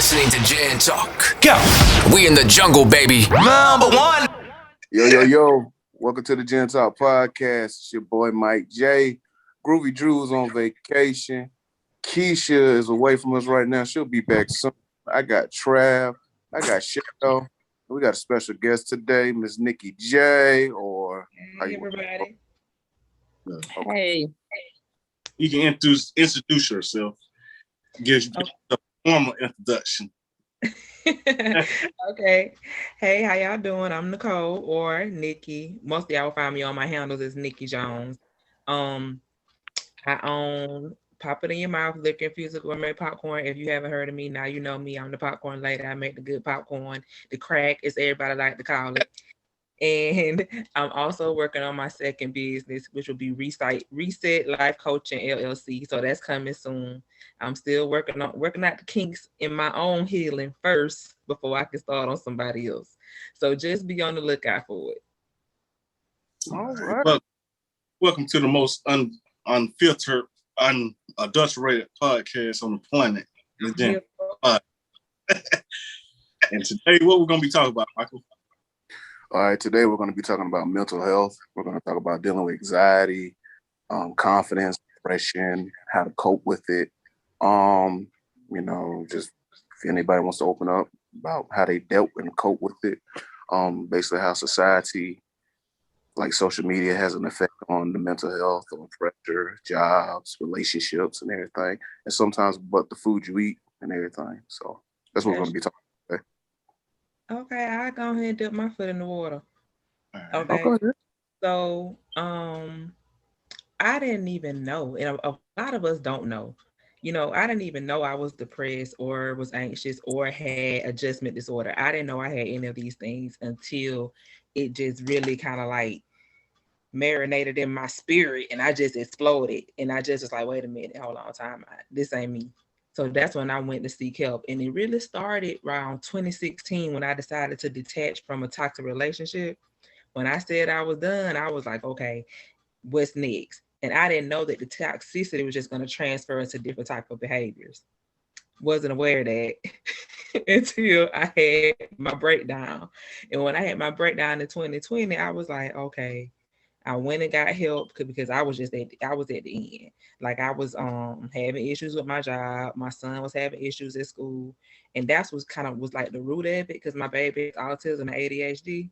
listening to Jan Talk. Go. We in the jungle, baby. Number one. Yo. Welcome to the Gen Talk podcast. It's your boy Mike J. Groovy Drew's on vacation. Keisha is away from us right now. She'll be back soon. I got Trav. I got Shadow. We got a special guest today, Miss Nikki J. Or hey, everybody. Okay. Hey. You can introduce yourself. Gives you a formal introduction. Okay. Hey, how y'all doing? I'm Nicole or Nikki. Most of y'all will find me on my handles as Nikki Jones. I own Pop It in Your Mouth, Liquor Infused Gourmet Popcorn. If you haven't heard of me, now you know me. I'm the popcorn lady. I make the good popcorn. The crack, as everybody like to call it. And I'm also working on my second business, which will be Reset Life Coaching LLC. So that's coming soon. I'm still working out the kinks in my own healing first before I can start on somebody else. So just be on the lookout for it. All right. Well, welcome to the most unfiltered, unadulterated podcast on the planet. And today, what we're going to be talking about, Michael? All right, today we're going to be talking about mental health. We're going to talk about dealing with anxiety, confidence, depression, how to cope with it. Just if anybody wants to open up about how they dealt and cope with it. Basically how society, like social media, has an effect on the mental health, on pressure, jobs, relationships, and everything. And sometimes but the food you eat and everything. So that's what we're going to be talking about. Okay, I'll go ahead and dip my foot in the water. Okay. So, I didn't even know, and a lot of us don't know. I didn't even know I was depressed or was anxious or had adjustment disorder. I didn't know I had any of these things until it just really kind of like marinated in my spirit and I just exploded. And I just was like, wait a minute, hold on, time out. This ain't me. So that's when I went to seek help. And it really started around 2016 when I decided to detach from a toxic relationship. When I said I was done, I was like, okay, what's next? And I didn't know that the toxicity was just going to transfer into different type of behaviors. Wasn't aware of that until I had my breakdown. And when I had my breakdown in 2020, I was like, okay, I went and got help because I was at the end. Like I was having issues with my job. My son was having issues at school. And that's was like the root of it because my baby has autism and ADHD.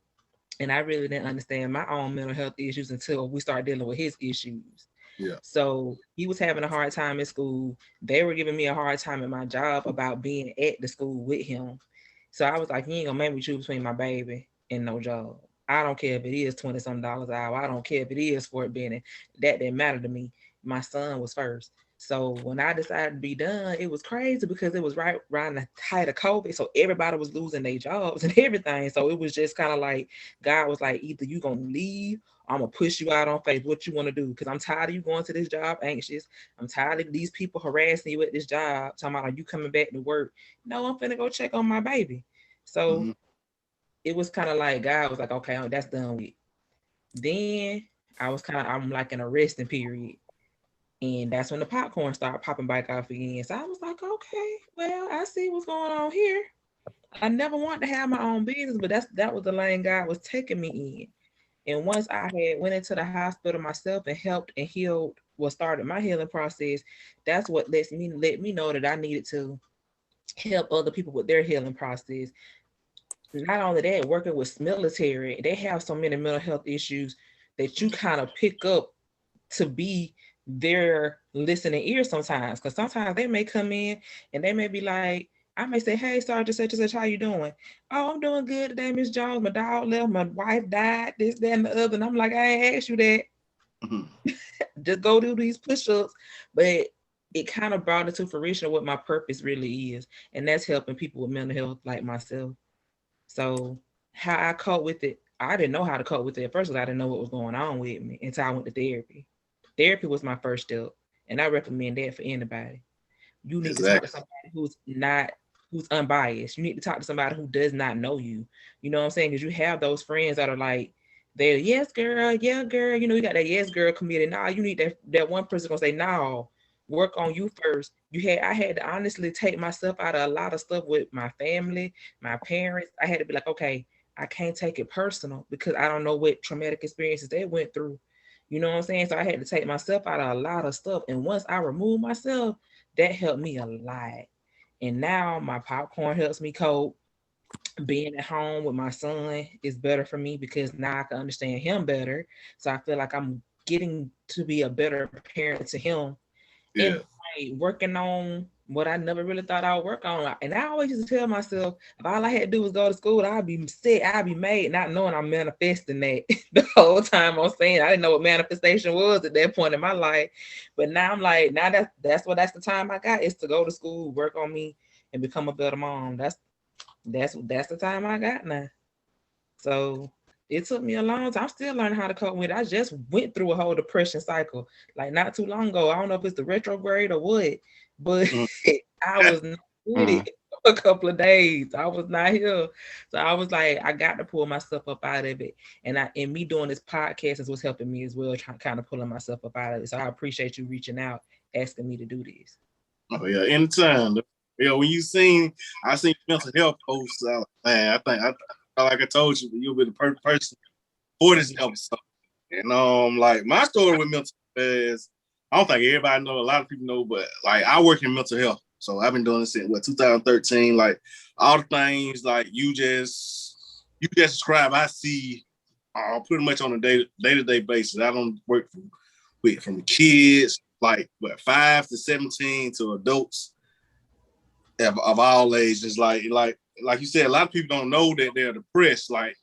And I really didn't understand my own mental health issues until we started dealing with his issues. Yeah. So he was having a hard time at school. They were giving me a hard time at my job about being at the school with him. So I was like, you ain't gonna make me choose between my baby and no job. I don't care if it is $20-some an hour. I don't care if it is for it being that didn't matter to me. My son was first. So when I decided to be done, it was crazy because it was right around the height of COVID. So everybody was losing their jobs and everything. So it was just kind of like, God was like, either you going to leave, or I'm going to push you out on faith. What you want to do? Because I'm tired of you going to this job anxious. I'm tired of these people harassing you at this job. Talking about, are you coming back to work? No, I'm finna go check on my baby. So it was kind of like, God was like, okay, that's done with. Then I'm like in a resting period. And that's when the popcorn started popping back off again. So I was like, okay, well, I see what's going on here. I never wanted to have my own business, but that was the lane God was taking me in. And once I had went into the hospital myself and helped and healed, started my healing process, that's what let me know that I needed to help other people with their healing process. Not only that, working with military, they have so many mental health issues that you kind of pick up to be their listening ear sometimes, because sometimes they may come in and they may be like, I may say, hey, Sergeant such and such, how you doing? Oh, I'm doing good today, Miss Jones. My dog left, my wife died, this, that, and the other. And I'm like, I ain't asked you that. Just go do these push-ups. But it kind of brought into fruition what my purpose really is. And that's helping people with mental health like myself. So how I cope with it, I didn't know how to cope with it at first because I didn't know what was going on with me until I went to therapy. Therapy was my first step, and I recommend that for anybody. You need to talk to somebody who's unbiased. You need to talk to somebody who does not know you. You know what I'm saying? Because you have those friends that are like, they're yes, girl, yeah, girl. You know, you got that yes, girl community. Nah, you need that one person gonna say, no, work on you first. I had to honestly take myself out of a lot of stuff with my family, my parents. I had to be like, okay, I can't take it personal because I don't know what traumatic experiences they went through. You know what I'm saying? So I had to take myself out of a lot of stuff. And once I removed myself, that helped me a lot. And now my popcorn helps me cope. Being at home with my son is better for me because now I can understand him better. So I feel like I'm getting to be a better parent to him. And Yeah. like working on what I never really thought I would work on. And I always used to tell myself, if all I had to do was go to school, I'd be set, I'd be made, not knowing I'm manifesting that the whole time I'm saying. I didn't know what manifestation was at that point in my life. But now I'm like, now that's the time I got is to go to school, work on me, and become a better mom. That's the time I got now. So it took me a long time. I'm still learning how to cope with it. I just went through a whole depression cycle like not too long ago. I don't know if it's the retrograde or what, but I was not with it for a couple of days. I was not here. So I was like, I got to pull myself up out of it. And me doing this podcast is what's helping me as well, kind of pulling myself up out of it. So I appreciate you reaching out, asking me to do this. Oh yeah, anytime. When I seen mental health posts, I was like, man, like I told you, you'll be the perfect person for this episode. And like my story with mental health is, I don't think everybody know. A lot of people know, but like I work in mental health, so I've been doing this since 2013. Like all the things like you just described, I see pretty much on a day-to-day basis. I don't work from kids like 5 to 17 to adults of all ages. Like you said, a lot of people don't know that they're depressed. Like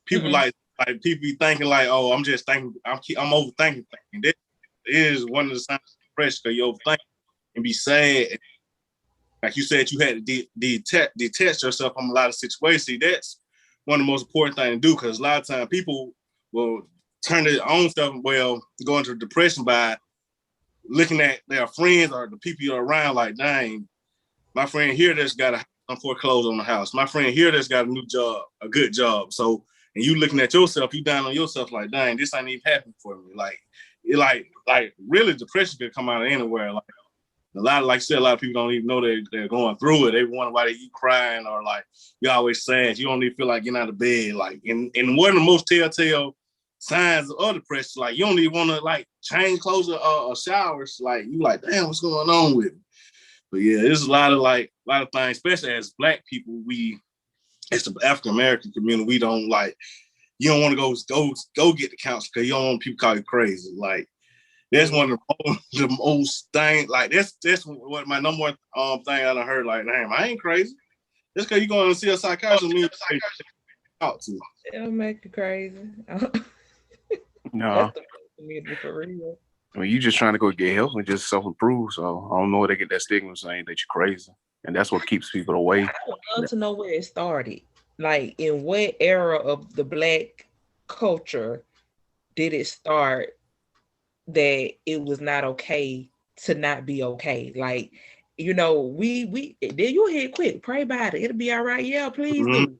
people like people be thinking like, oh, I'm just thinking, I'm overthinking things. That is one of the signs of depression, because you overthink and be sad. Like you said, you had to detach yourself from a lot of situations. See, that's one of the most important things to do, because a lot of times people will turn their own stuff, go into depression by looking at their friends or the people you're around like, dang, my friend here that's got a foreclosed on the house. My friend here that's got a new job, a good job. So, and you looking at yourself, you down on yourself like, dang, this ain't even happening for me. Like, really depression could come out of anywhere. Like like I said, a lot of people don't even know they're going through it. They wonder why they keep crying, or like you always sad. You don't even feel like getting out of bed. Like, and one of the most telltale signs of depression, like you don't even want to like change clothes or showers. Like you like, damn, what's going on with me? But yeah, there's a lot of things, especially as Black people, it's the African American community. We don't like, you don't want to go get the counselor because you don't want people to call you crazy. Like that's one of the most thing. Like that's what my number one thing I done heard. Like, damn, I ain't crazy. Just because you going to see a psychiatrist means talk to. It'll make you crazy. No, That's the community for real. I mean, you just trying to go get help and just self-improve. So I don't know where they get that stigma saying that you're crazy, and that's what keeps people away. I would love to know where it started. Like, in what era of the Black culture did it start that it was not okay to not be okay? Like, you know, we then you hit quick, pray about it. It'll be all right. Yeah, please do.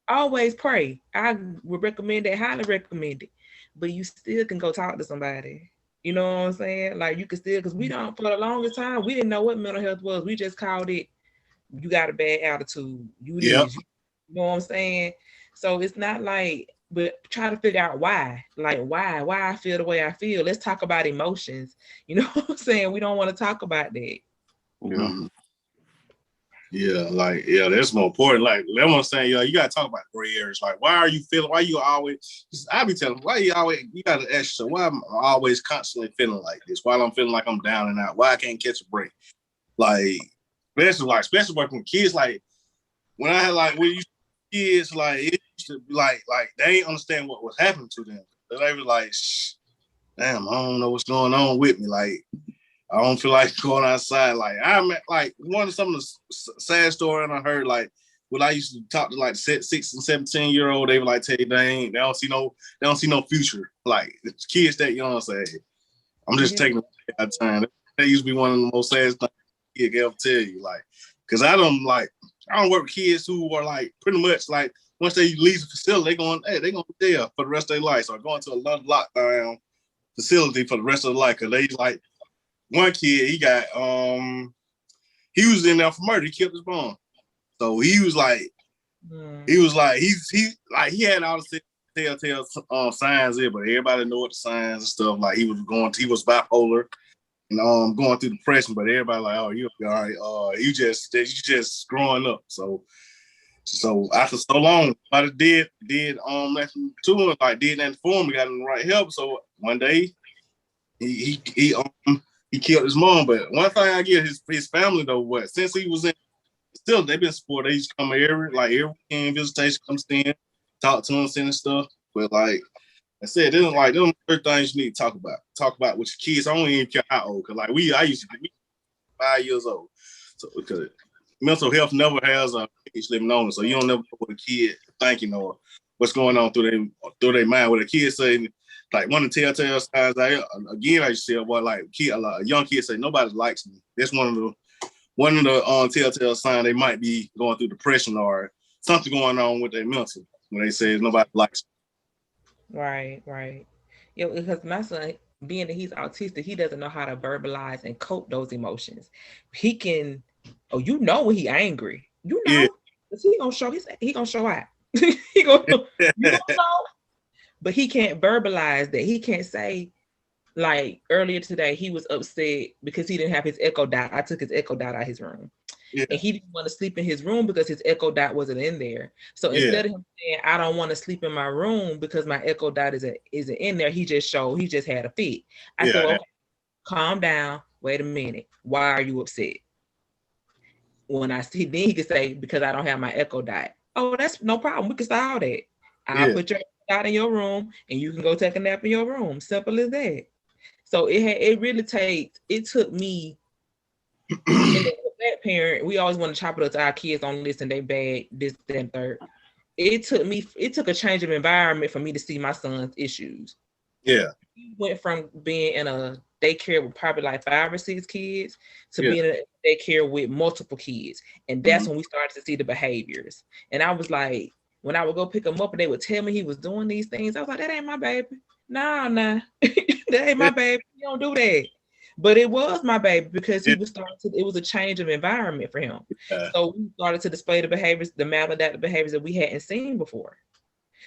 Always pray. I would recommend it, highly recommend it. But you still can go talk to somebody. You know what I'm saying? Like you can still, because we don't, for the longest time, we didn't know what mental health was. We just called it, you got a bad attitude. You know what I'm saying? So it's not like, but try to figure out why. Like why I feel the way I feel. Let's talk about emotions. You know what I'm saying? We don't want to talk about that. Yeah. Yeah, that's more important. Like, that's what I'm saying. You got to talk about gray areas. Like, why are you feeling? Why you always? I be telling, why you always? You got to ask yourself, why am I always constantly feeling like this? Why I'm feeling like I'm down and out? Why I can't catch a break? Like, especially working with kids. Like, when I had when you kids, like it used to be like they ain't understand what was happening to them. They was like, damn, I don't know what's going on with me. Like, I don't feel like going outside. Like I'm like one of some of the sad stories I heard. Like when I used to talk to like 6 and 17-year-old, they were like, "Tell you they don't see no future." Like kids that young say, "I'm just taking our time." That used to be one of the most sad things you can ever tell you. Like, cause I don't work with kids who are like pretty much like once they leave the facility, they going to jail for the rest of their life, or going to another lockdown facility for the rest of their life. Cause they like. one kid, he got he was in there for murder. He killed his mom. So he was like, he had all the telltale signs there, but everybody knew what the signs and stuff. Like he was bipolar and going through depression, but everybody like, oh, you'll be all right. You just growing up. So after so long, nobody did nothing to him, like did nothing for him, got him the right help. So one day he killed his mom. But one thing I get his family though, since he was in, still they've been supportive. They used to come every weekend, visitation comes in, talk to him, and stuff. But like I said, there's like them things you need to talk about. Talk about with your kids. I don't even care how old, cause like I used to be 5 years old. So because mental health never has a age limit on it, so you don't never know what a kid thinking or what's going on through their mind. What a kid saying, like one of the telltale signs. Again, I used to say, well, like a young kid say, nobody likes me. That's one of the telltale signs they might be going through depression or something going on with their mental when they say nobody likes me. Right. Yeah, because my son, being that he's autistic, he doesn't know how to verbalize and cope those emotions. He can, when he angry, because he gonna show out. he gonna, you don't know, but he can't verbalize that. He can't say, like earlier today, he was upset because he didn't have his Echo Dot. I took his Echo Dot out of his room. And he didn't want to sleep in his room because his Echo Dot wasn't in there. So instead of him saying, I don't want to sleep in my room because my Echo Dot isn't in there, he just had a fit. I said, okay, calm down. Wait a minute. Why are you upset? When I see, then he could say, because I don't have my Echo Dot. Oh, that's no problem. We can solve that. I'll put your Echo Dot in your room and you can go take a nap in your room. Simple as that. So it took me and that parent, we always want to chop it up to our kids on this and they bad, this, that, and third. It took a change of environment for me to see my son's issues. Yeah. He went from being in a daycare with probably like 5 or 6 kids to being in a daycare with multiple kids. And that's when we started to see the behaviors. And I was like, when I would go pick him up and they would tell me he was doing these things, I was like, that ain't my baby. Nah. That ain't my baby. You don't do that. But it was my baby because it was a change of environment for him. So we started to display the behaviors, the maladaptive behaviors that we hadn't seen before.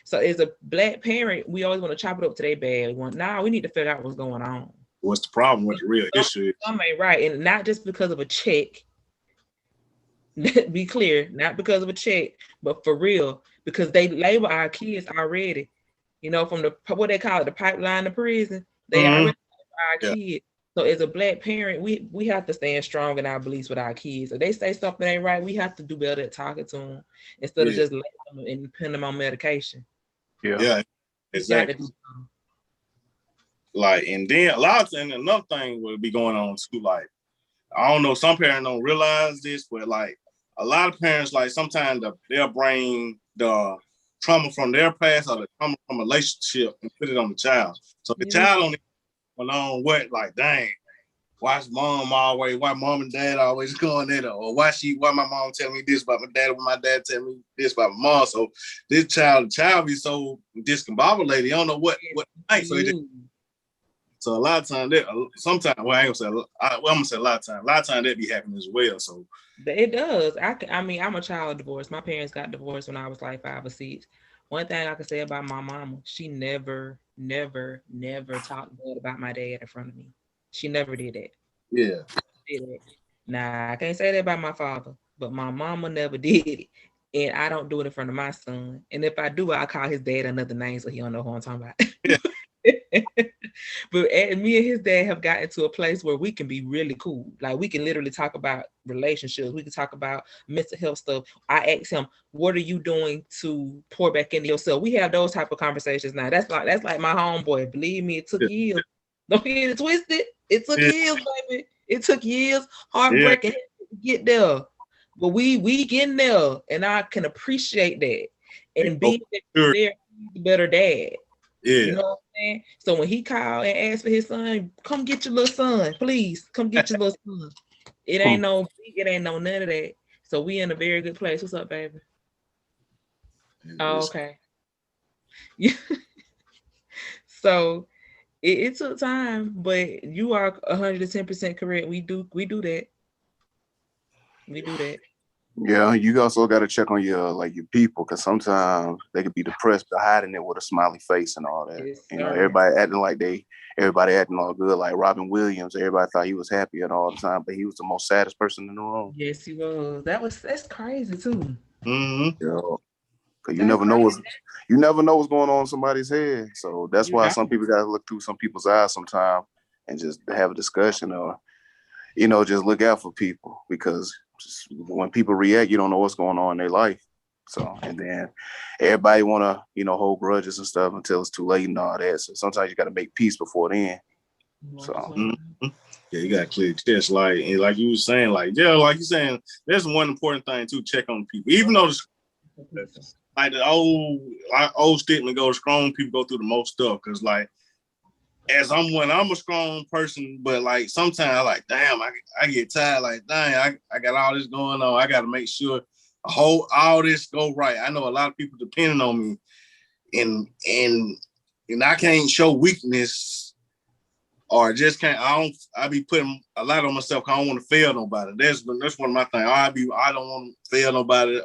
So as a Black parent, we always want to chop it up to their bad. We need to figure out what's going on. What's the problem? What the real issue is? Something ain't right. And not just because of a check. Be clear, not because of a check, but for real, because they label our kids already, from what they call it, the pipeline to prison. They already label our kids. So as a Black parent, we have to stand strong in our beliefs with our kids. If they say something ain't right, we have to do better at talking to them instead of just letting them and putting them on medication. Yeah, exactly. Like, and then another thing will be going on too. Like, I don't know, some parents don't realize this, but like a lot of parents, like sometimes they'll bring the trauma from their past or the trauma from a relationship and put it on the child. So the child don't along what, like, dang, why mom and dad always going at her, or why my mom tell me this about my dad, when my dad tell me this about my mom. So this child be so discombobulated, you don't know what to think. So a lot of times sometimes, well, I ain't gonna say, I'm gonna say a lot of times that be happening as well. So it does. I'm a child of divorce. My parents got divorced when I was like 5 or 6. One thing I can say about my mama, she never talked bad about my dad in front of me. She never did that. Yeah. Nah, I can't say that about my father, but my mama never did it. And I don't do it in front of my son. And if I do, I call his dad another name so he don't know who I'm talking about. But me and his dad have gotten to a place where we can be really cool. Like, we can literally talk about relationships. We can talk about mental health stuff. I ask him, what are you doing to pour back into yourself? We have those type of conversations now. That's like my homeboy. Believe me, it took years. Don't get it twisted. It took years, baby. It took years, heartbreaking to get there. But we getting there, and I can appreciate that. And being there, better dad. Yeah. You know what I'm saying? So when he called and asked for his son, come get your little son, please. Come get your little son. It ain't no none of that. So we in a very good place. What's up, baby? Oh, okay. So It took time, but you are 110% correct. We do that. We do that. Yeah, you also got to check on your people, because sometimes they could be depressed, but hiding it with a smiley face and all that. Yes, You know, sir. everybody acting all good, like Robin Williams. Everybody thought he was happy at all the time, but he was the most saddest person in the room. Yes, he was. That's crazy too. Mm-hmm. You know, because That's crazy. you never know what's going on in somebody's head. So that's You why know. some people got to look through some people's eyes sometimes and just have a discussion, or just look out for people, because when people react, you don't know what's going on in their life. So, and then everybody want to, hold grudges and stuff until it's too late and all that. So sometimes you got to make peace before then. So, mm-hmm. Yeah, you got to clear the chest. Like you were saying, like you saying, there's one important thing to check on people. Even though like the old statement goes, strong people go through the most stuff. Because like, when I'm a strong person, but like sometimes like, damn, I get tired. Like, dang, I got all this going on. I got to make sure all this go right. I know a lot of people depending on me, and I can't show weakness, or just can't. I be putting a lot on myself. Cause I don't want to fail nobody. That's one of my things. I don't want to fail nobody.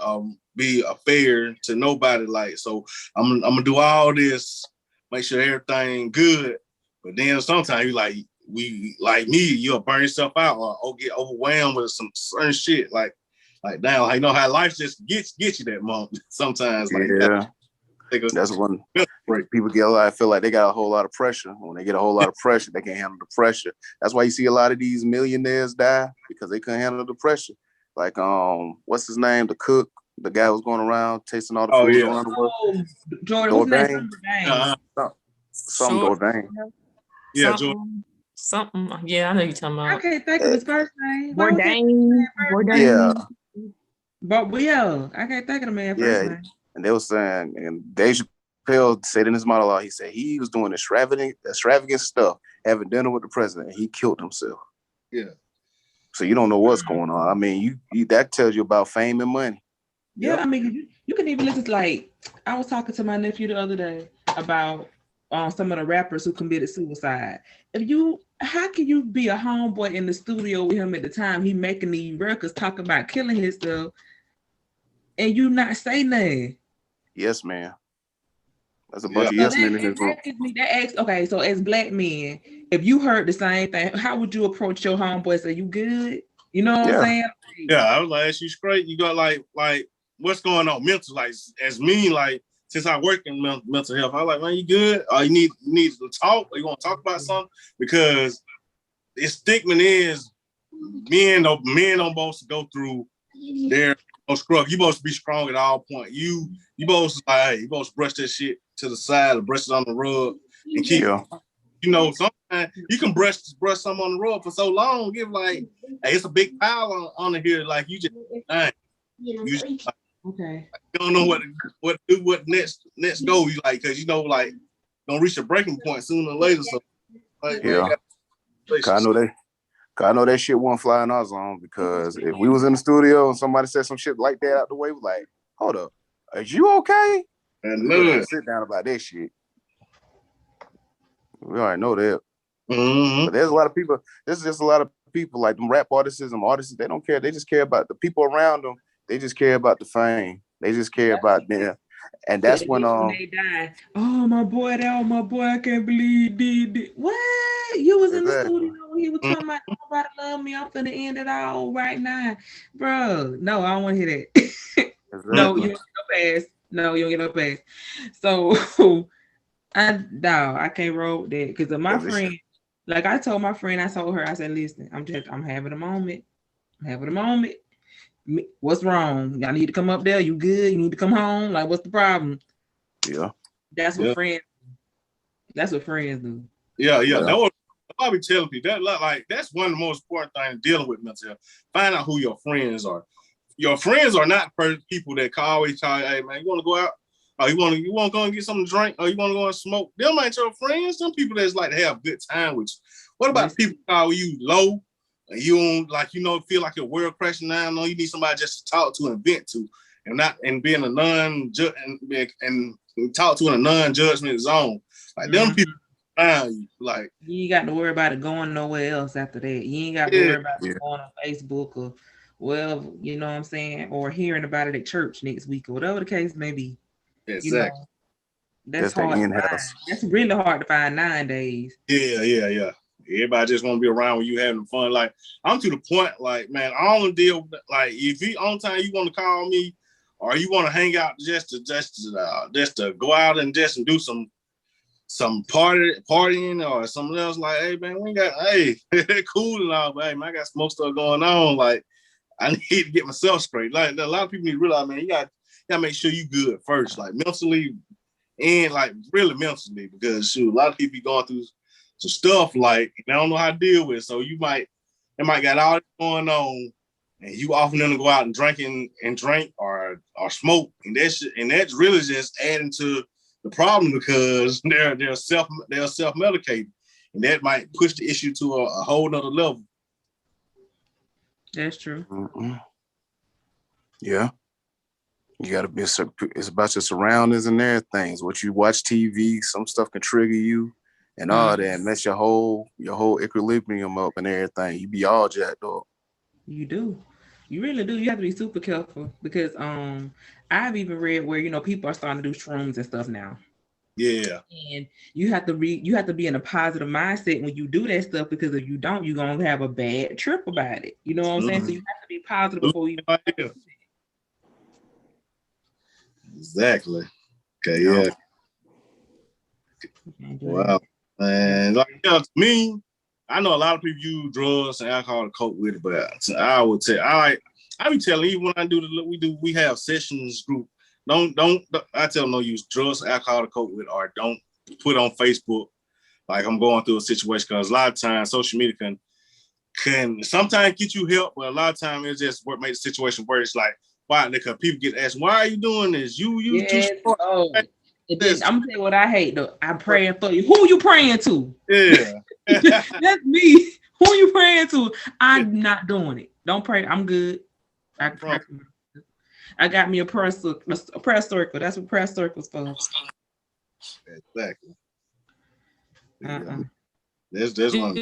Be a fair to nobody. Like, so I'm gonna do all this, make sure everything good. But then sometimes you'll burn yourself out, or get overwhelmed with some certain shit. Like now, I know how life just gets you that moment. Sometimes, like, yeah, that's when people feel like they got a whole lot of pressure. When they get a whole lot of pressure, they can't handle the pressure. That's why you see a lot of these millionaires die, because they couldn't handle the pressure. Like, what's his name? The cook, the guy who was going around tasting all the food around the world. Jordan, what's his name? Some Dordain. Yeah, something. Yeah, I know you're talking about. I can't think of his first name. Bourdain. Yeah. But I can't think of the man's first name. And they were saying, and Dave Chappelle said in his monologue, he said he was doing extravagant stuff, having dinner with the president, and he killed himself. Yeah. So you don't know what's going on. I mean, you that tells you about fame and money. Yeah, I mean, you can even listen to, like, I was talking to my nephew the other day about some of the rappers who committed suicide. How can you be a homeboy in the studio with him at the time he making these records talking about killing himself, and you not say nothing? Yes, man. That's a bunch of yes men in his room. Okay, so as black men, if you heard the same thing, how would you approach your homeboy? Say, you good? You know what I'm saying? Yeah, I was like, ask you straight. You got like what's going on mental? Like, as me, like, since I work in mental health, I was like, man, you good? Or you need to talk? Or you want to talk about something? Because the stigma is men don't supposed to go through their struggle. You supposed to be strong at all points. You supposed to brush that shit to the side or brush it on the rug and keep. Sometimes you can brush something on the rug for so long. Give like, hey, it's a big pile on here. Like, you just, okay. You don't know what do, what next go. You like, because like, gonna reach a breaking point sooner or later. So, like, I know that shit won't fly in our zone, because if we was in the studio and somebody said some shit like that out the way, we're like, hold up, are you okay? And sit down about that shit. We already know that. Mm-hmm. But there's a lot of people. There's just a lot of people, like them rap artists, they don't care. They just care about the people around them. They just care about the fame. They just care about them. And that's when they die. Oh, my boy, I can't believe he did. What? You was in the studio when he was talking about nobody love me. I'm finna end it all right now. Bro, no, I don't want to hear that. No, you don't get no pass. No, you don't get no pass. So I can't roll with that, because of my friend. Like, I told my friend, I said, listen, I'm having a moment. What's wrong? Y'all need to come up there. You good? You need to come home. Like, what's the problem? Yeah. That's what friends do. Yeah. That was, I'll be telling people that, like, that's one of the most important things dealing with mental health. Find out who your friends are. Your friends are not people that always tell you, hey man, you want to go out? Or you want to go and get something to drink? Or you want to go and smoke? Them ain't your friends. Some people that's like to have a good time with you. What about people call you low? And you don't feel like your world crashing down? No, you need somebody just to talk to and vent to, and being a and talk to in a non-judgment zone. Like them people, Like you ain't got to worry about it going nowhere else after that. You ain't got to yeah, worry about it going on Facebook or well, you know what I'm saying, or hearing about it at church next week or whatever the case may be. You know, exactly. that's the hard to find. in-house. That's really hard to find nowadays. Yeah. Everybody just want to be around when you having fun. Like I'm to the point, like man, I don't deal with like if you on time you want to call me or you want to hang out just to go out and just do some partying or something else. Like hey man, we got cool and all, but hey man, I got some more stuff going on. Like I need to get myself straight. Like a lot of people need to realize, man, you got to make sure you good first, like mentally and like really mentally, because shoot, a lot of people be going through some stuff like they don't know how to deal with it. So they might got all this going on, and you offering them to go out and drink or smoke, and that's really just adding to the problem because they're self-medicated, and that might push the issue to a whole nother level. That's true. Mm-mm. Yeah. You gotta be. It's about your surroundings and everything. What you watch TV, some stuff can trigger you, and all that, and mess your whole equilibrium up and everything. You be all jacked up. You do. You really do. You have to be super careful because I've even read where people are starting to do shrooms and stuff now. Yeah. And you have to be in a positive mindset when you do that stuff, because if you don't, you're gonna have a bad trip about it. You know what I'm saying? So you have to be positive before you Exactly. Okay, yeah. Wow. And like to me, I know a lot of people use drugs and alcohol to cope with it, but I would tell I be telling you when I do we have sessions group. Don't I tell them don't use drugs, alcohol to cope with, or don't put on Facebook like I'm going through a situation, because a lot of times social media can sometimes get you help, but a lot of times it's just what makes the situation worse. Like why? Because people get asked, "Why are you doing this? You too short." Oh. I'm gonna tell you what I hate though. I'm praying for you. Who you praying to? Yeah, that's me. Who you praying to? I'm not doing it. Don't pray. I'm good. I got me a prayer circle. A prayer circle. That's what prayer circles for. Exactly. There's one.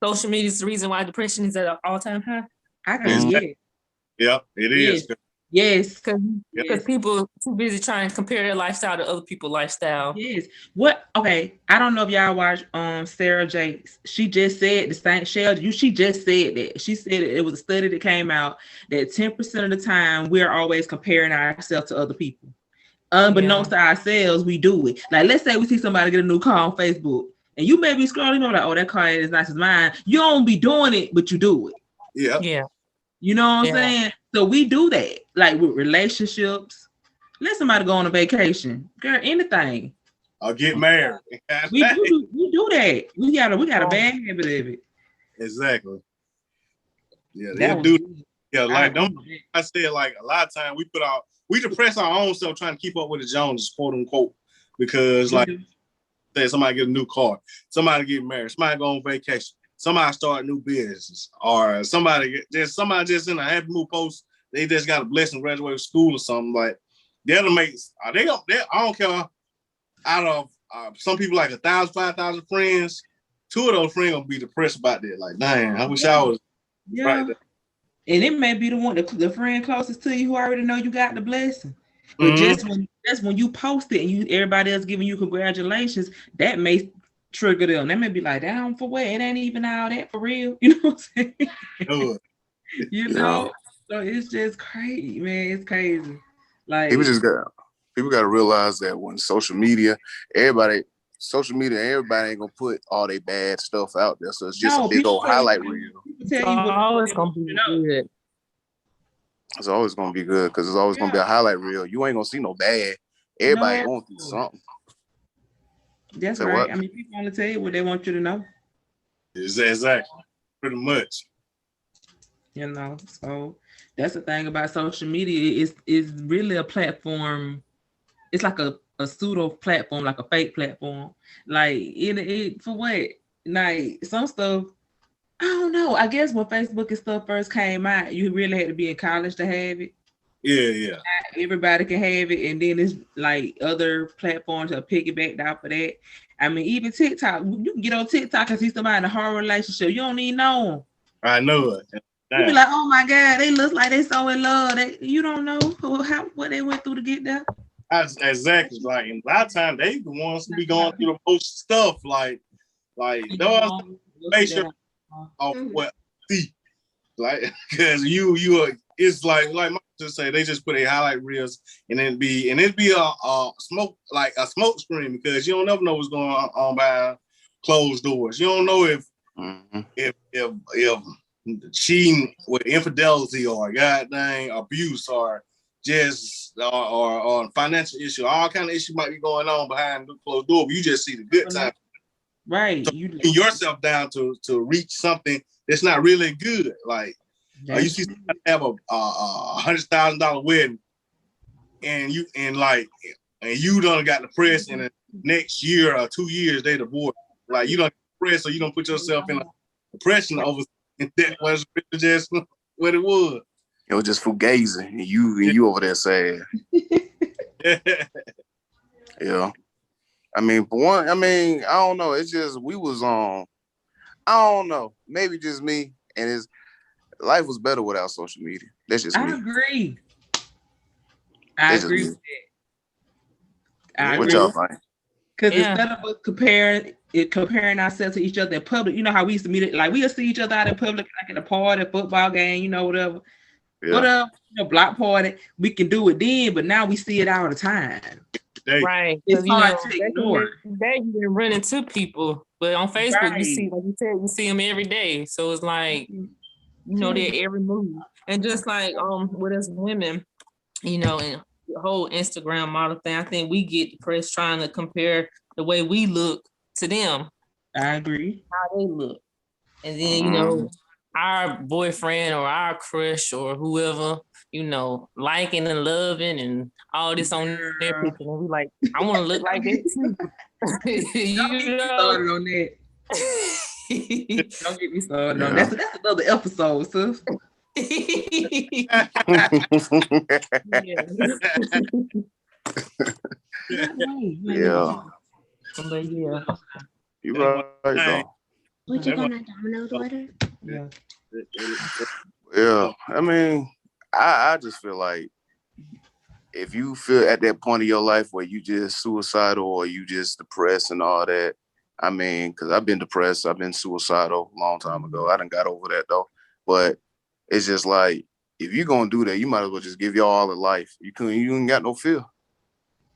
Social media is the reason why depression is at an all-time high. I can get. Yeah, it is. Yes, because people too busy trying to compare their lifestyle to other people's lifestyle. Yes. What? Okay. I don't know if y'all watch Sarah Jakes. She just said the same. She just said that. She said it was a study that came out that 10% of the time we're always comparing ourselves to other people. Unbeknownst to ourselves, we do it. Like let's say we see somebody get a new car on Facebook, and you may be scrolling, like, oh, that car ain't as nice as mine. You don't be doing it, but you do it. Yeah. You know what I'm saying? So we do that, like with relationships. Let somebody go on a vacation, girl. Anything. I'll get married. we do that. We got a bad habit of it. Exactly. Yeah, they do. Yeah, like I said, like a lot of times we depress our own self trying to keep up with the Joneses, quote unquote, because like say somebody get a new car, somebody get married, somebody go on vacation. Somebody start a new business, or somebody just in a happy mood post. They just got a blessing, graduate school or something. Like that'll make. I don't care. Out of some people, like 1,000, 5,000 friends, 2 of those friends gonna be depressed about that. Like, dang, I wish I was right there. And it may be the friend closest to you who already know you got the blessing. But just when you post it and everybody else giving you congratulations, that may trigger them. They may be like, down for what? It ain't even all that for real. You know what I'm saying? You know? So it's just crazy, man. It's crazy. Like people got to realize that when social media, everybody ain't gonna put all their bad stuff out there. So it's just a big old highlight reel. It's always gonna be good. It's always gonna be good because it's always gonna be a highlight reel. You ain't gonna see no bad. Everybody going through something. That's right. What? I mean, people want to tell you what they want you to know. Exactly. Pretty much. You know, so that's the thing about social media. Is really a platform. It's like a pseudo platform, like a fake platform. Like it for what? Like some stuff. I don't know. I guess when Facebook and stuff first came out, you really had to be in college to have it. Yeah. everybody can have it, and then it's like other platforms are piggybacked off of that. I mean, even TikTok, you can get on TikTok and see somebody in a horror relationship. You don't even know them. I know it. You be like, oh my God, they look like they so in love. You don't know what they went through to get there. Exactly. Like, and a lot of times they the ones who be going through the most stuff. Like those make sure of what see. Like, because you are, it's like my just say they just put a highlight reels and it'd be a smoke, like a smoke screen, because you don't never know what's going on behind closed doors. You don't know if cheating with infidelity or goddamn abuse or just or financial issue, all kind of issues might be going on behind the closed door, but you just see the good time. Right. So you put yourself down to reach something that's not really good. Like you see somebody have a $100,000 wedding, and you done got depressed, and the next year or 2 years they divorced. Like you don't depressed, so you don't put yourself in a depression over, and that was just what it was. It was just fugazi, and you over there sad. Yeah. I mean, for one, I don't know. It's just we was on. I don't know. Maybe just me, and life was better without social media. That's just me. I agree. I agree with that. What y'all think? Because instead of us comparing ourselves to each other in public, you know how we used to meet it, like we'll see each other out in public, like at a party, football game, whatever. Yeah. Whatever, block party, we can do it then, but now we see it all the time. Right. It's hard to ignore. That you can run into people, but on Facebook, you see, like you said, you see them every day. So it's like, they're every move. And just like with us women, and the whole Instagram model thing, I think we get depressed trying to compare the way we look to them. I agree. How they look. And then, our boyfriend or our crush or whoever, liking and loving and all this on their picture. And we like, I want to look like that too. Don't get me started on that. Don't get me started on that. That's another episode, sis. Yeah. But yeah. You right though. What you gonna Domino's order? Yeah. Yeah. I mean, I just feel like if you feel at that point of your life where you just suicidal or you just depressed and all that, I mean, because I've been depressed, I've been suicidal a long time ago. I done got over that though. But it's just like, if you're gonna do that, you might as well just give y'all all the life. You ain't got no fear.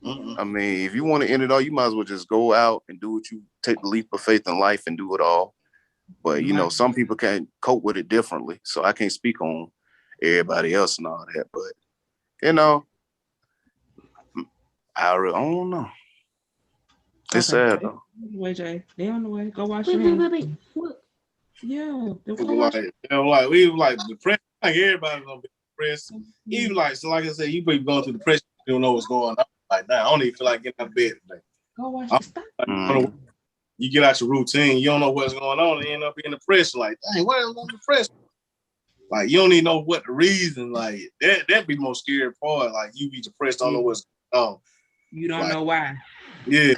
I mean, if you want to end it all, you might as well just go out and do what you take the leap of faith in life and do it all. But some people can't cope with it differently. So I can't speak on everybody else and all that. But I don't know. It's sad though. Wait, Jay. They on the way. Go wash your hands. Wait. Look. Yeah. We like depressed. Like everybody's gonna be depressed. Even like I said, you be going through depression. You don't know what's going on. Like now, I don't even feel like getting out of bed today. Go wash your stuff. You get out your routine. You don't know what's going on. And you end up being depressed. Like, dang, what am I depressed? Like, you don't even know what the reason. Like that'd be the most scary part. Like you be depressed, don't know what's going on. You don't know why. Yeah.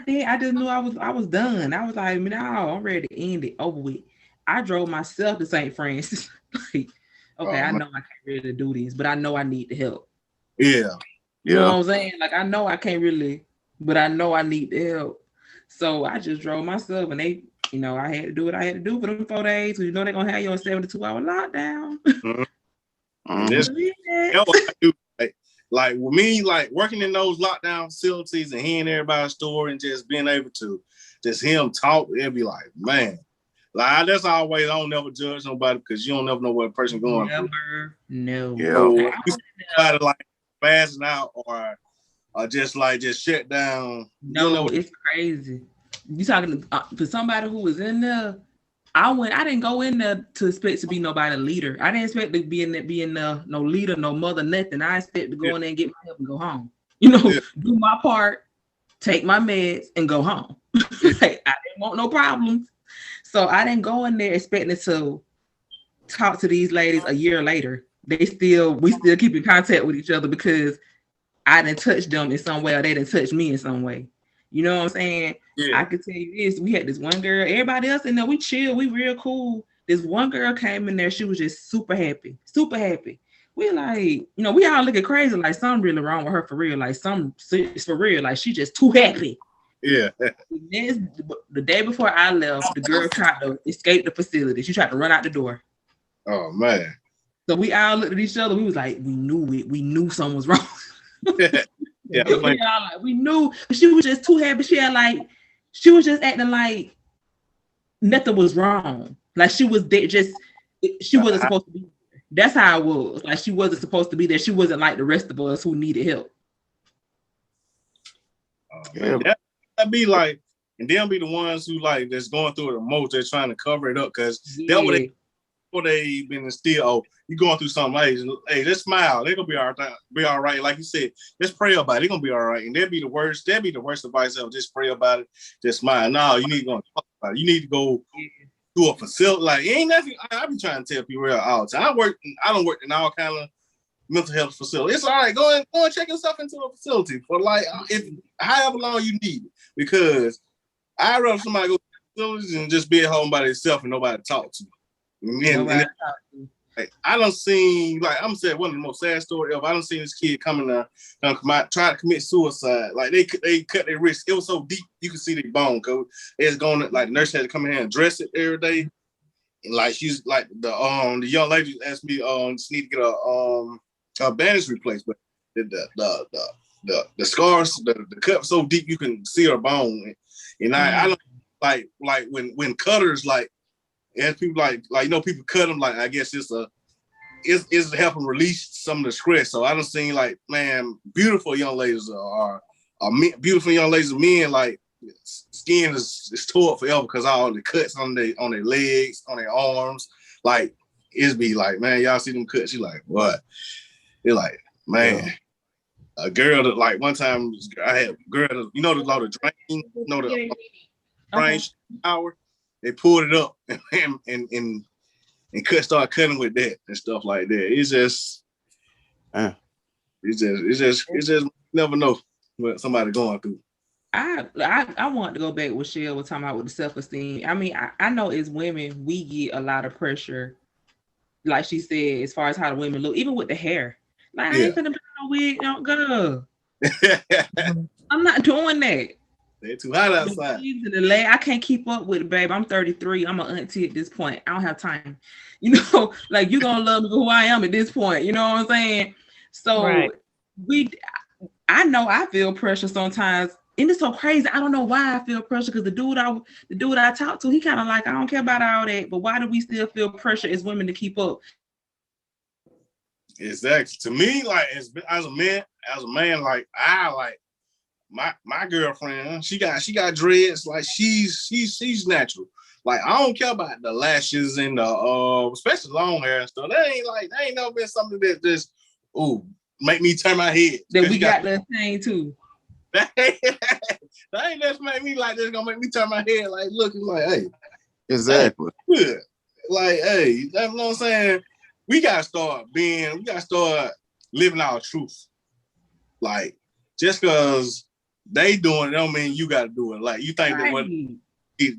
I just knew I was done. I was like, no, I'm ready to end it, over with. I drove myself to St. Francis. Like, okay, I know I can't really do this, but I know I need the help. Yeah. You know what I'm saying? Like, I know I can't really, but I know I need the help. So I just drove myself, and they, I had to do what I had to do for them 4 days. Because they're gonna have you on 72-hour lockdown. Like with me, like working in those lockdown facilities and hearing everybody's story and just being able to just hear them talk, it'd be like, man. Like that's always, I don't never judge nobody because you don't never know what a person going through. No. Yeah. So you somebody like passing out or just shut down. No, it's crazy. You talking for somebody who was in there. I didn't go in there to expect to be nobody leader. I didn't expect to be in there, no leader, no mother, nothing. I expect to go in there and get my help and go home. Do my part, take my meds, and go home. Like, I didn't want no problems. So I didn't go in there expecting to talk to these ladies a year later. we still keep in contact with each other because I didn't touch them in some way or they didn't touch me in some way. You know what I'm saying? Yeah. I could tell you this. We had this one girl, everybody else in there, we chill, we real cool. This one girl came in there, she was just super happy, super happy. We like, you know, we all looking crazy, like something really wrong with her for real, like something for real, like she just too happy. Yeah. The day before I left, the girl tried to escape the facility. She tried to run out the door. Oh man. So we all looked at each other. We was like, we knew it. We knew something was wrong. Yeah, we knew. She was just too happy. She was just acting like nothing was wrong. Like she was there, she wasn't supposed to be there. That's how it was. Like she wasn't supposed to be there. She wasn't like the rest of us who needed help. That'd be like, and they'll be the ones who like that's going through it the most. They're trying to cover it up because that what they been instilled. Oh, you going through something like, hey, let's smile. They're gonna be all right. Like you said, just pray about it. They're gonna be all right. And that'd be the worst advice of just pray about it. Just smile. No, you need to go talk about it. You need to go to a facility. Like it ain't nothing. I be trying to tell people all the time. I don't work in all kind of mental health facilities. It's all right. Go and check yourself into a facility for like however long you need it. Because I'd rather somebody go to facilities and just be at home by themselves and nobody talk to. I don't see, like I'm saying, one of the most sad stories ever. I don't see this kid coming out trying to commit suicide. Like they cut their wrist. It was so deep you could see their bone. Cause it's going like the nurse had to come in here and dress it every day. And like she's like the young lady asked me just need to get a bandage replaced, but the scars, the cut so deep you can see her bone. And I don't like when cutters like. As people like you know, people cut them. Like I guess it's to help them release some of the stress. So I don't see like, man, beautiful young ladies are beautiful young ladies and men like skin is tore up forever because all the cuts on their legs, on their arms. Like it's be like, man, y'all see them cuts? You like what? They're like, man, a girl that like one time I had a girl that, you know the drain, you know the drain shower. They pulled it up and start cutting with that and stuff like that. It's just never know what somebody going through. I want to go back what Shell was talking about with the self-esteem. I mean, I know as women, we get a lot of pressure, like she said, as far as how the women look, even with the hair. Like, I ain't gonna put no wig, don't go. I'm not doing that. They're too hot outside. I can't keep up with it, babe. I'm 33. I'm an auntie at this point. I don't have time. You know, like you're gonna love me for who I am at this point. You know what I'm saying? So I know I feel pressure sometimes. And it's so crazy. I don't know why I feel pressure because the dude I talk to, he kind of like, I don't care about all that. But why do we still feel pressure as women to keep up? Exactly. To me, like as a man, like I like. My girlfriend, she got dreads. Like she's natural. Like I don't care about the lashes and the especially long hair and stuff. That ain't never been something that just make me turn my head. That we got the thing too. That ain't just make me like this gonna make me turn my head like looking like hey. Exactly. Hey, like hey, that's what I'm saying. We gotta start living our truth. Like just because they doing it don't mean you got to do it. Like you think that what do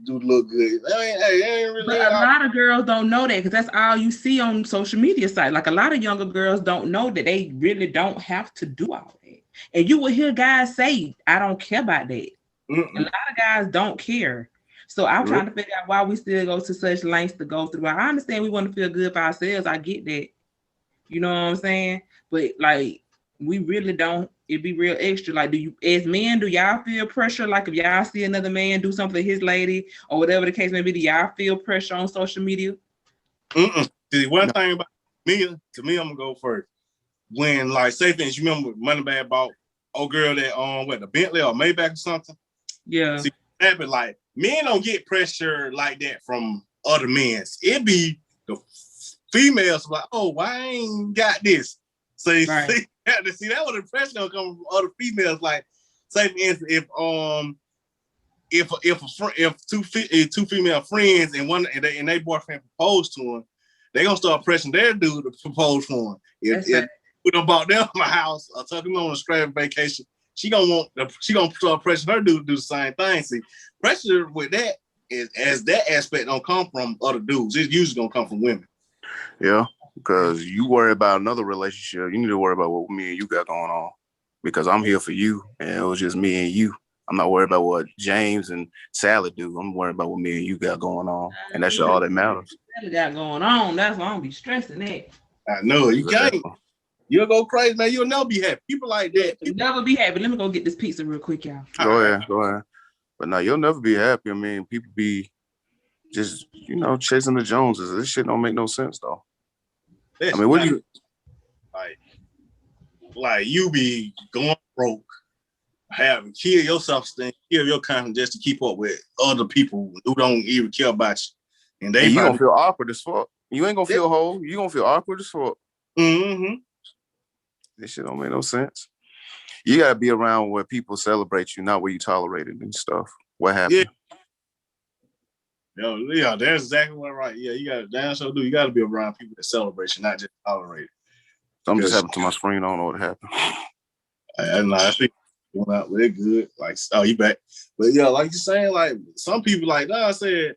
look good. Ain't really. But a lot of girls don't know that because that's all you see on social media sites. Like a lot of younger girls don't know that they really don't have to do all that. And you will hear guys say, "I don't care about that." A lot of guys don't care. So I'm trying to figure out why we still go to such lengths to go through. I understand we want to feel good for ourselves. I get that. You know what I'm saying? But like we really don't. It'd be real extra. Like, as men, do y'all feel pressure? Like, if y'all see another man do something for his lady or whatever the case may be, do y'all feel pressure on social media? See, one thing about me, to me, I'm gonna go first. When, like, say things, you remember Moneybag bought old girl that the Bentley or Maybach or something? Yeah. See, but like, men don't get pressure like that from other men. It be the females like, oh, why I ain't got this? So see that was the pressure gonna come from other females. Like, say for instance, if two female friends and their boyfriend proposed to them, they gonna start pressing their dude to propose for them. If we done bought them a house or took them on a straight vacation, she gonna start pressing her dude to do the same thing. See, pressure with that is as that aspect don't come from other dudes. It's usually gonna come from women. Yeah, because you worry about another relationship, you need to worry about what me and you got going on. Because I'm here for you, and it was just me and you. I'm not worried about what James and Sally do. I'm worried about what me and you got going on, and that's all that matters. Sally got going on. That's why I don't be stressing that. I know you can't. You'll go crazy, man. You'll never be happy. People like that. You'll never be happy. Let me go get this pizza real quick, y'all. Go ahead. But no, you'll never be happy. I mean, people be just, chasing the Joneses. This shit don't make no sense, though. I mean, what do you... Like you be going broke, kill your self-esteem, kill your confidence just to keep up with other people who don't even care about you. And you gonna feel awkward as fuck. You ain't gonna feel whole. You gonna feel awkward as fuck. Mm-hmm. This shit don't make no sense. You gotta be around where people celebrate you, not where you tolerate it and stuff. What happened? Yeah, that's exactly what right. Yeah, you gotta damn sure do. You gotta be around people that celebrate you, not just tolerate it. Something just happened to my screen. I don't know what happened. I think we're good. Like, oh, you back? But yeah, like you're saying, like some people, like I said,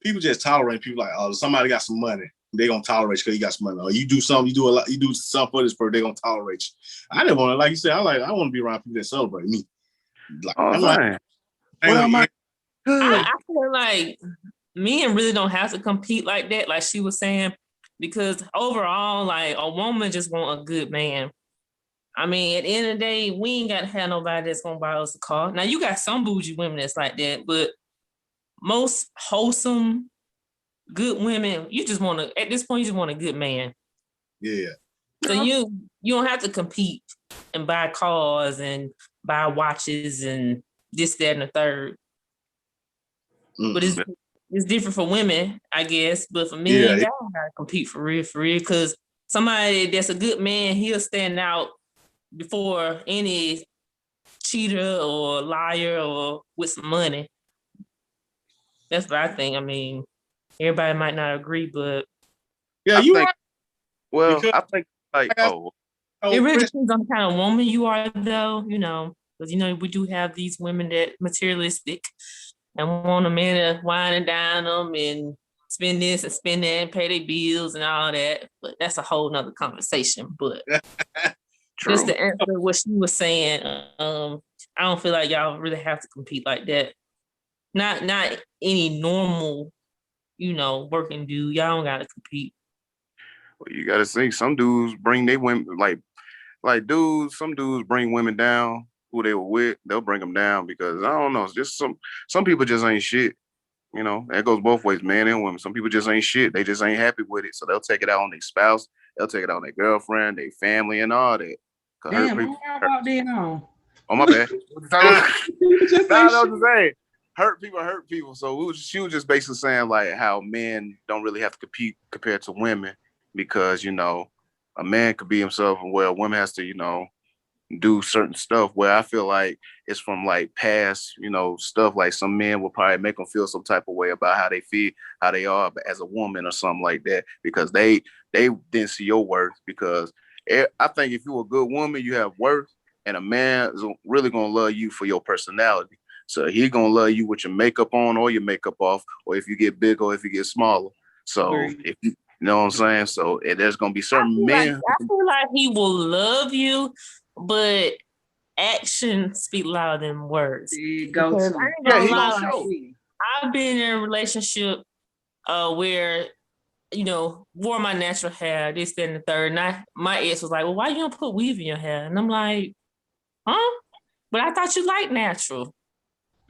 people just tolerate people. Like, oh, somebody got some money, they gonna tolerate you because you got some money. Or you do something, you do something for this person, they gonna tolerate you. I didn't want to, like you said, I want to be around people that celebrate me. Like, I feel like men really don't have to compete like that, like she was saying. Because overall, like a woman just want a good man. I mean, at the end of the day, we ain't got to have nobody that's going to buy us a car. Now, you got some bougie women that's like that, but most wholesome, good women, you just want to, at this point, you just want a good man. Yeah. So you don't have to compete and buy cars and buy watches and this, that, and the third. Mm-hmm. But it's different for women, I guess. But for men, y'all gotta compete for real, because somebody that's a good man, he'll stand out before any cheater or liar or with some money. That's what I think. I mean, everybody might not agree, but right. Well, I think like it really depends on the kind of woman you are, though. Because we do have these women that materialistic and want a man to wine and dine them and spend this and spend that and pay their bills and all that. But that's a whole nother conversation. But just to answer what she was saying, I don't feel like y'all really have to compete like that. Not any normal, working dude. Y'all don't gotta compete. Well, you gotta see some dudes bring their women like dudes. Some dudes bring women down. Who they were with, they'll bring them down because I don't know. It's just some people just ain't shit. That goes both ways, men and women. Some people just ain't shit. They just ain't happy with it, so they'll take it out on their spouse. They'll take it out on their girlfriend, their family, and all that. Damn, I walked in on. Oh my bad. No, I'm saying hurt people. So she was just basically saying like how men don't really have to compete compared to women because a man could be himself, and a woman has to do certain stuff where I feel like it's from like past, stuff like some men will probably make them feel some type of way about how they feel, how they are as a woman or something like that, because they didn't see your worth. Because I think if you're a good woman, you have worth, and a man is really going to love you for your personality. So he's going to love you with your makeup on or your makeup off, or if you get big or if you get smaller. So if you know what I'm saying? So there's going to be certain men. I feel like he will love you, but actions speak louder than words. I've been in a relationship where, wore my natural hair, this, that, and the third. And my ex was like, well, why you don't put weave in your hair? And I'm like, huh? But I thought you liked natural.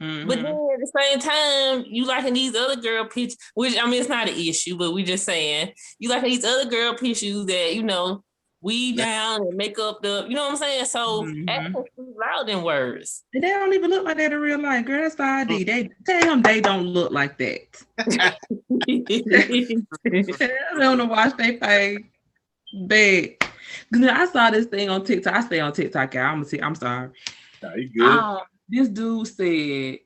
Mm-hmm. But then at the same time, you liking these other girl pictures, which, I mean, it's not an issue, but we just saying, you like these other girl pictures that, weave down and make up the, you know what I'm saying? So actions speak louder than words. They don't even look like that in real life, girl. That's the ID. They tell him they don't look like that. They don't know wash their face. Bad. I saw this thing on TikTok. I stay on TikTok, y'all. I'm sorry. Are you good? This dude said,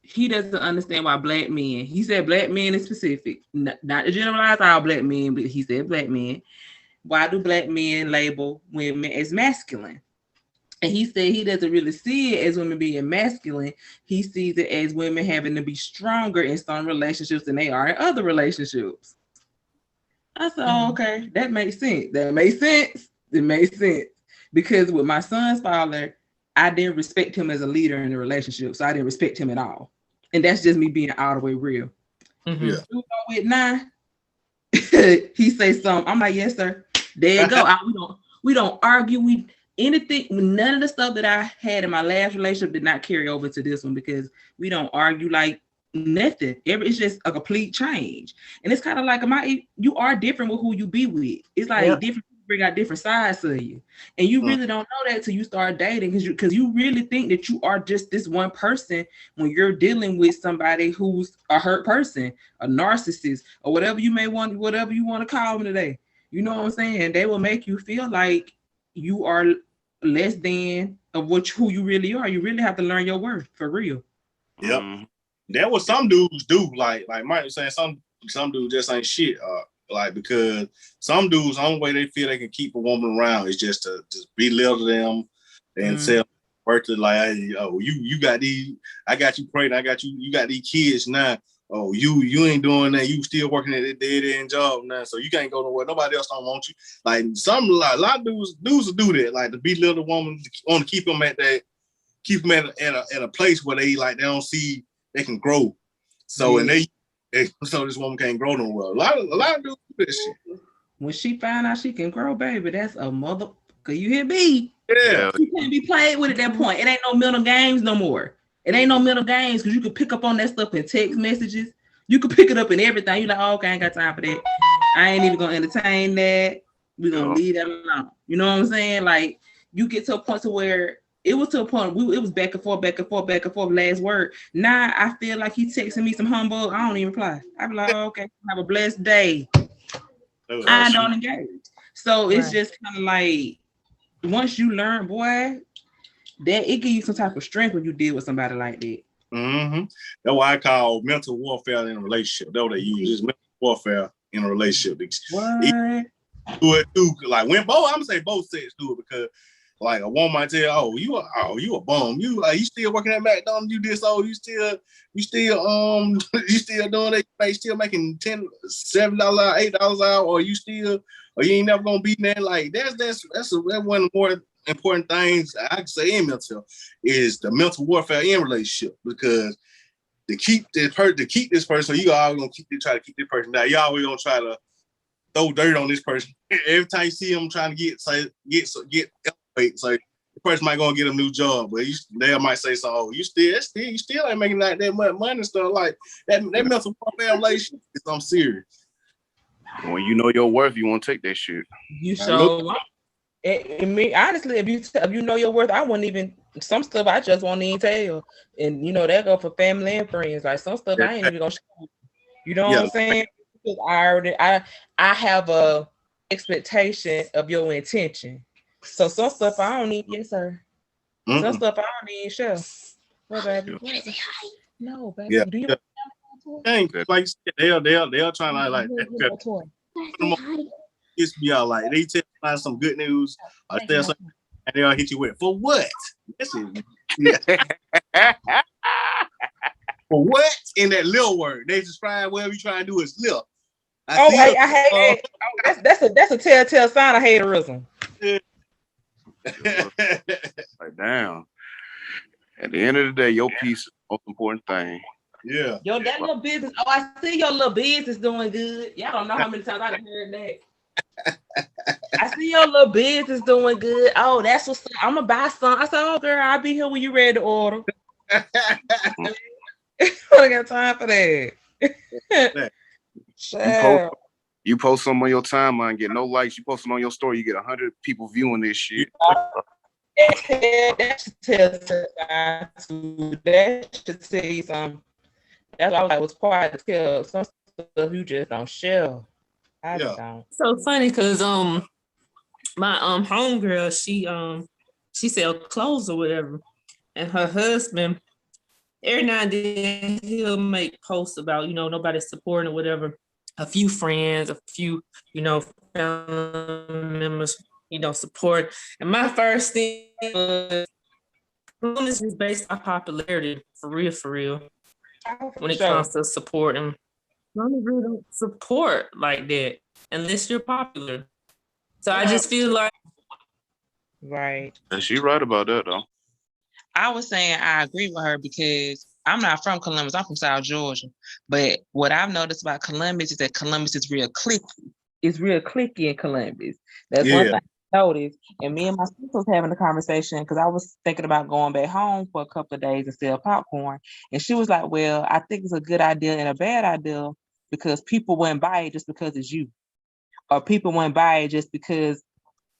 he doesn't understand why black men, he said black men in specific, not to generalize all black men, but he said black men. Why do black men label women as masculine? And he said he doesn't really see it as women being masculine. He sees it as women having to be stronger in some relationships than they are in other relationships. I said, oh, okay, that makes sense. That makes sense. It makes sense. Because with my son's father, I didn't respect him as a leader in the relationship. So I didn't respect him at all. And that's just me being all the way real. Mm-hmm. Yeah. With now, he say something. I'm like, yes, sir. There you go. We don't argue. None of the stuff that I had in my last relationship did not carry over to this one because we don't argue like nothing. It's just a complete change. And it's kind of like you are different with who you be with. It's like different people bring out different sides of you. And you really don't know that till you start dating because you really think that you are just this one person when you're dealing with somebody who's a hurt person, a narcissist, or whatever you want to call them today. You know what I'm saying? They will make you feel like you are less than of who you really are. You really have to learn your worth for real. Yep. That what some dudes do. Like Mike was saying, some dudes just ain't shit. Like because some dudes, the only way they feel they can keep a woman around is just to just belittle them and say worth it like, hey, oh, you got these, I got you pregnant, you got these kids now. Oh, you ain't doing that. You still working at that dead end job now, so you can't go nowhere. Nobody else don't want you. Like a lot of dudes will do that. Like to belittle the woman, want to keep them at a place where they don't see they can grow. So so this woman can't grow nowhere. A lot of dudes do this shit. When she find out she can grow, baby, that's a mother. Cause you hear me? Yeah. You can't be played with at that point. It ain't no mental games no more. It ain't no mental games because you can pick up on that stuff in text messages. You can pick it up in everything. You're like, oh, okay, I ain't got time for that. I ain't even gonna entertain that. We're gonna leave that alone. You know what I'm saying? Like you get to a point to where it was to a point it was back and forth, last word. Now I feel like he texting me some humbug. I don't even reply. I be like, oh, okay, have a blessed day. I don't engage. So it's just kind of like once you learn, boy, that it gives you some type of strength when you deal with somebody like that. Mm-hmm. That's why I call mental warfare in a relationship. That's what they use. Is mental warfare in a relationship. What? Do it too. Like when both, I'm gonna say both sexes do it because like a woman might tell, oh, you a bum. You still working at McDonald's, you this old, you still doing it, you still making $7, $8 an hour, or you ain't never gonna be there. Like that's one of the more important things I can say in mental is the mental warfare in relationship because to keep this person, you always gonna try to keep this person down. You always gonna try to throw dirt on this person. Every time you see them trying to get elevate, so the person might gonna get a new job, but they might say so. Oh, you still ain't making like that much money and stuff like that. That mental warfare relationship is something serious. When you know your worth, you won't take that shit. You show. I mean, honestly, if you know your worth, I wouldn't even some stuff I just won't even tell. And that go for family and friends. Like some stuff I ain't even gonna show. You know what I'm saying? Because I have a expectation of your intention. So some stuff I don't need, yes, sir. Mm-mm. Some stuff I don't need share. What, baby? No, baby. Yeah. Do you like they'll try to like it's be all like they tell you some good news or tell something and they'll hit you with for what? For what? In that little word. They describe whatever you trying to do is little. I hate it. Oh, that's a telltale sign of haterism. Yeah. Like damn. At the end of the day, your piece is the most important thing. Yeah. Yo, that little business. Oh, I see your little business doing good. Y'all don't know how many times I've heard that. I see your little business doing good. Oh, that's what's up. I'm gonna buy some. I said, oh girl, I'll be here when you ready to order. I got time for that. You post something on your timeline, get no likes. You post it on your story, you get 100 people viewing this shit. That should tell you something. That's why I was quiet to tell some stuff you just don't share. I don't. So funny because my homegirl, she sell clothes or whatever, and her husband every now and then he'll make posts about, nobody's supporting or whatever. A few friends, a few, family members, support. And my first thing was, this is based on popularity, for real. When it comes to supporting, some really don't support like that unless you're popular. So I just feel like, Right. And she right about that though. I was saying I agree with her because I'm not from Columbus. I'm from South Georgia. But what I've noticed about Columbus is that Columbus is real cliquey. It's real cliquey in Columbus. That's one thing I noticed. And me and my sister was having a conversation because I was thinking about going back home for a couple of days and sell popcorn. And she was like, well, I think it's a good idea and a bad idea because people wouldn't buy it just because it's you. Or people wouldn't buy it just because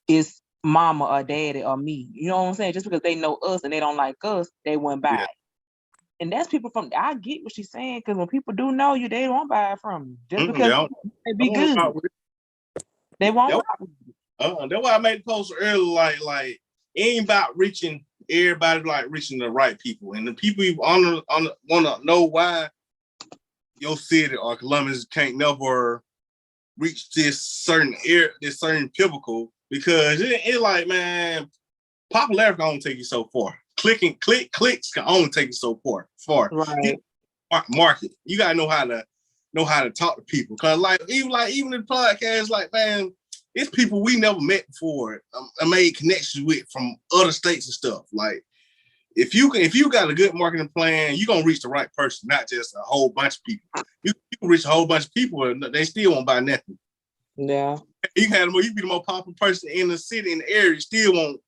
it's mama or daddy or me. You know what I'm saying? Just because they know us and they don't like us, they wouldn't buy it. And that's people from, I get what she's saying, because when people do know you, they won't buy it from you. Just because they be good. They won't buy it. That's why I made the post earlier, like it ain't about reaching everybody, like reaching the right people. And the people you want to know why your city or Columbus can't never reach this certain pinnacle, because it like, man, popularity can only take you so far. Clicks can only take you so far. Right. Market. You gotta know how to talk to people. Cause even in the podcast, like, man, it's people we never met before. I made connections with from other states and stuff. Like, if you got a good marketing plan, you're gonna reach the right person, not just a whole bunch of people. You can reach a whole bunch of people and they still won't buy nothing. Yeah. You be the most popular person in the city, in the area, still won't,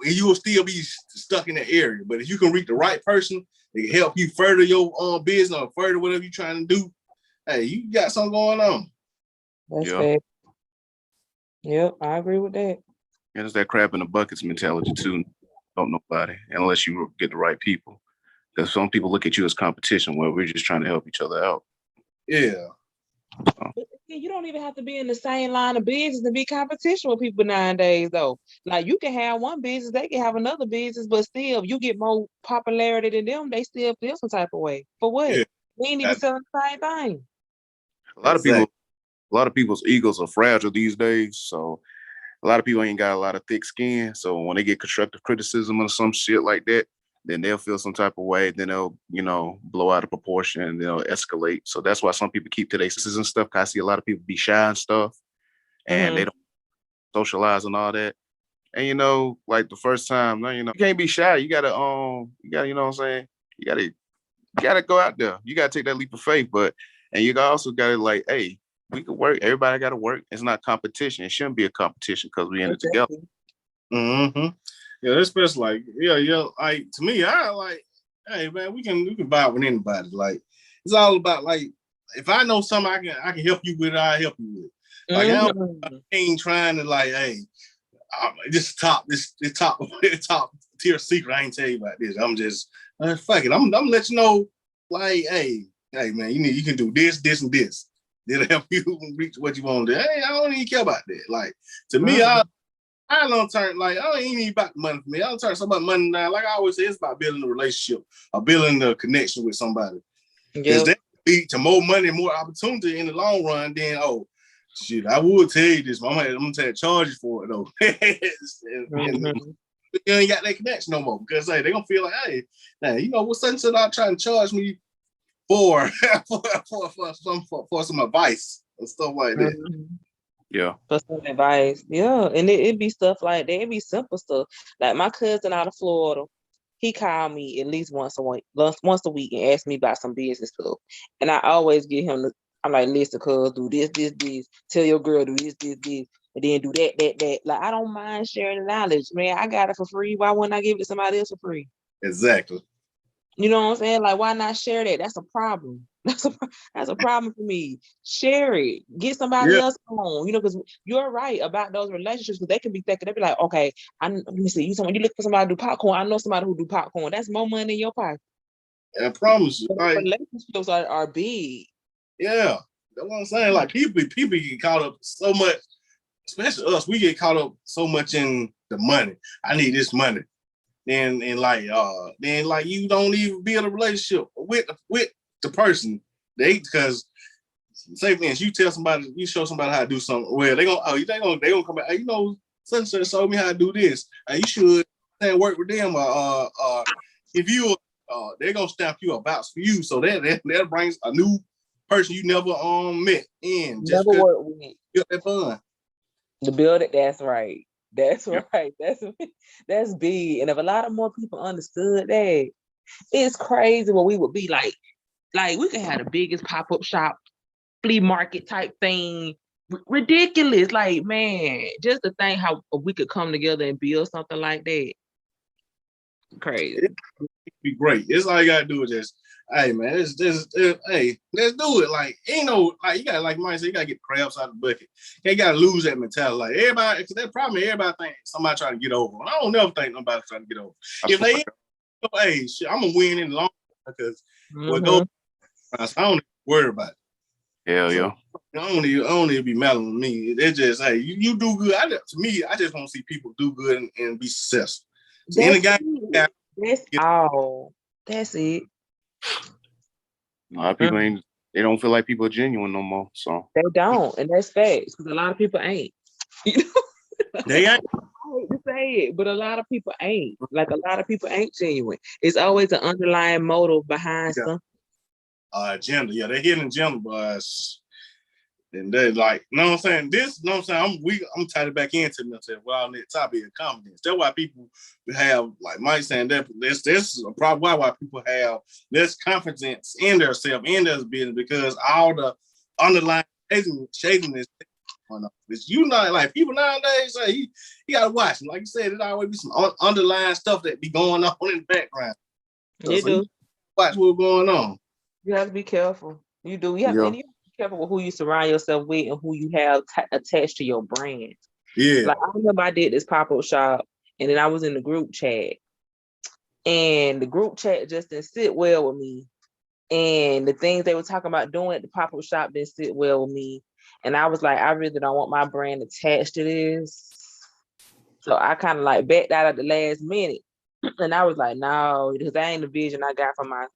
you will still be stuck in the area. But if you can reach the right person, they can help you further your business or further whatever you're trying to do. Hey, you got something going on. That's fair. Yep, I agree with that. And it's that crab in the buckets mentality too. Don't nobody unless you get the right people. Because some people look at you as competition, where we're just trying to help each other out. Yeah. You don't even have to be in the same line of business to be competition with people nowadays, though. Like, you can have one business, they can have another business, but still, if you get more popularity than them, they still feel some type of way. For what? Yeah. They ain't even selling the same thing. A lot of people's egos are fragile these days, so a lot of people ain't got a lot of thick skin. So when they get constructive criticism or some shit like that, then they'll feel some type of way. Then they'll, blow out of proportion and they'll escalate. So that's why some people keep to their senses and stuff. I see a lot of people be shy and stuff, and they don't socialize and all that. And like the first time, you can't be shy. You gotta, you know what I'm saying? You gotta go out there. You gotta take that leap of faith. And you also gotta like, hey, we can work. Everybody gotta work. It's not competition. It shouldn't be a competition because we in it together. Mm-hmm. Yeah, especially like, like, to me, I like, hey man, we can vibe with anybody. Like, it's all about, like, if I know something I can help you with, I'll help you with. Like, I ain't trying to, like, hey, this top tier secret, I ain't tell you about this. I'm just fuck it. I'm let you know, like, hey man, you can do this, and this. It'll help you reach what you want to do. Hey, I don't even care about that. Like, to me, I don't turn, like, I ain't even about the money for me. I don't turn so much money down. Like I always say, it's about building a relationship or building a connection with somebody. Because that lead to more money, more opportunity in the long run. Then, shit, I would tell you this, but I'm gonna take charges for it though. You ain't got that connection no more, because they're gonna feel like, hey, now what's something not trying to charge me for some advice and stuff like that. Yeah. For some advice. Yeah. And it be stuff like that. It be simple stuff. Like my cousin out of Florida, he called me at least once a week and asked me about some business stuff. And I always get him I'm like, listen, cuz, do this. Tell your girl, do this. And then do that. Like, I don't mind sharing the knowledge. Man, I got it for free. Why wouldn't I give it to somebody else for free? Exactly. You know what I'm saying? Like, why not share that? That's a problem. That's a problem for me. Share it. Get somebody else on. Because you're right about those relationships. Because they can be thinking, they'll be like, okay, let me see. You look for somebody to do popcorn. I know somebody who do popcorn. That's more money in your pocket. I promise you. Like, relationships are big. Yeah, that's what I'm saying. Like, people get caught up so much, especially us. We get caught up so much in the money. I need this money. then you don't even build a relationship with the person. Because say for instance, you show somebody how to do something. Well, they gonna come back. Hey, such and such showed me how to do this. You should work with them. If you they're gonna stamp you about for you. So that brings a new person you never met in. Just never worked with. Build that fun. To build it, that's right. That's right. That's big. And if a lot of more people understood that, it's crazy what we would be like we could have the biggest pop-up shop, flea market type thing. Ridiculous. Like, man, just to think how we could come together and build something like that. Crazy. It'd be great. It's all you gotta do is just, hey man, hey, let's do it. Like, you gotta, like Mike said, you gotta get crabs out of the bucket. You gotta lose that mentality. Like everybody, because that problem is everybody think somebody trying to get over. I don't never think nobody trying to get over. If they, hey, shit, I'm gonna win in the long run because what goes, I don't even worry about it. Hell yeah. I don't even be mad on me. It's just, hey, you do good. To me, I just want to see people do good and be successful. So That's all. That's it. A lot of people they don't feel like people are genuine no more. So they don't, and that's facts because a lot of people ain't. They ain't. I hate to say it, but a lot of people ain't. Like a lot of people ain't genuine. It's always an underlying motive behind something. Agenda, yeah, they hidden agenda, but and they like, you know what I'm saying? This, you know what I'm saying? I'm tied it back into myself. Well, on that topic of confidence. That's why people have, like Mike saying, this is a problem why people have less confidence in themselves, in their business, because all the underlying shadiness going on. It's like people nowadays say you gotta watch. Like you said, it always be some underlying stuff that be going on in the background. You do. Watch what's going on. You have to be careful. You do. You have to be careful with who you surround yourself with and who you have attached to your brand. Yeah. Like I remember I did this pop-up shop and then I was in the group chat. And the group chat just didn't sit well with me. And the things they were talking about doing at the pop-up shop didn't sit well with me. And I was like, I really don't want my brand attached to this. So I kind of like backed out at the last minute. And I was like, no, because that ain't the vision I got for my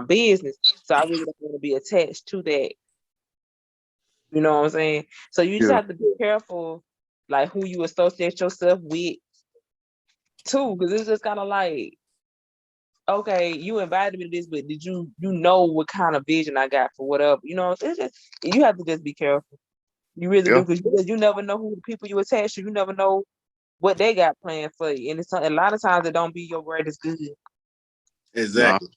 business. So I really don't want to be attached to that. You know what I'm saying? So you just have to be careful, like who you associate yourself with, too, because it's just kind of like, okay, you invited me to this, but did you know what kind of vision I got for whatever? You know, it's just, you have to just be careful. You really do, because you never know who the people you attach to. You never know what they got planned for you, and it's a lot of times it don't be your word is good. Exactly.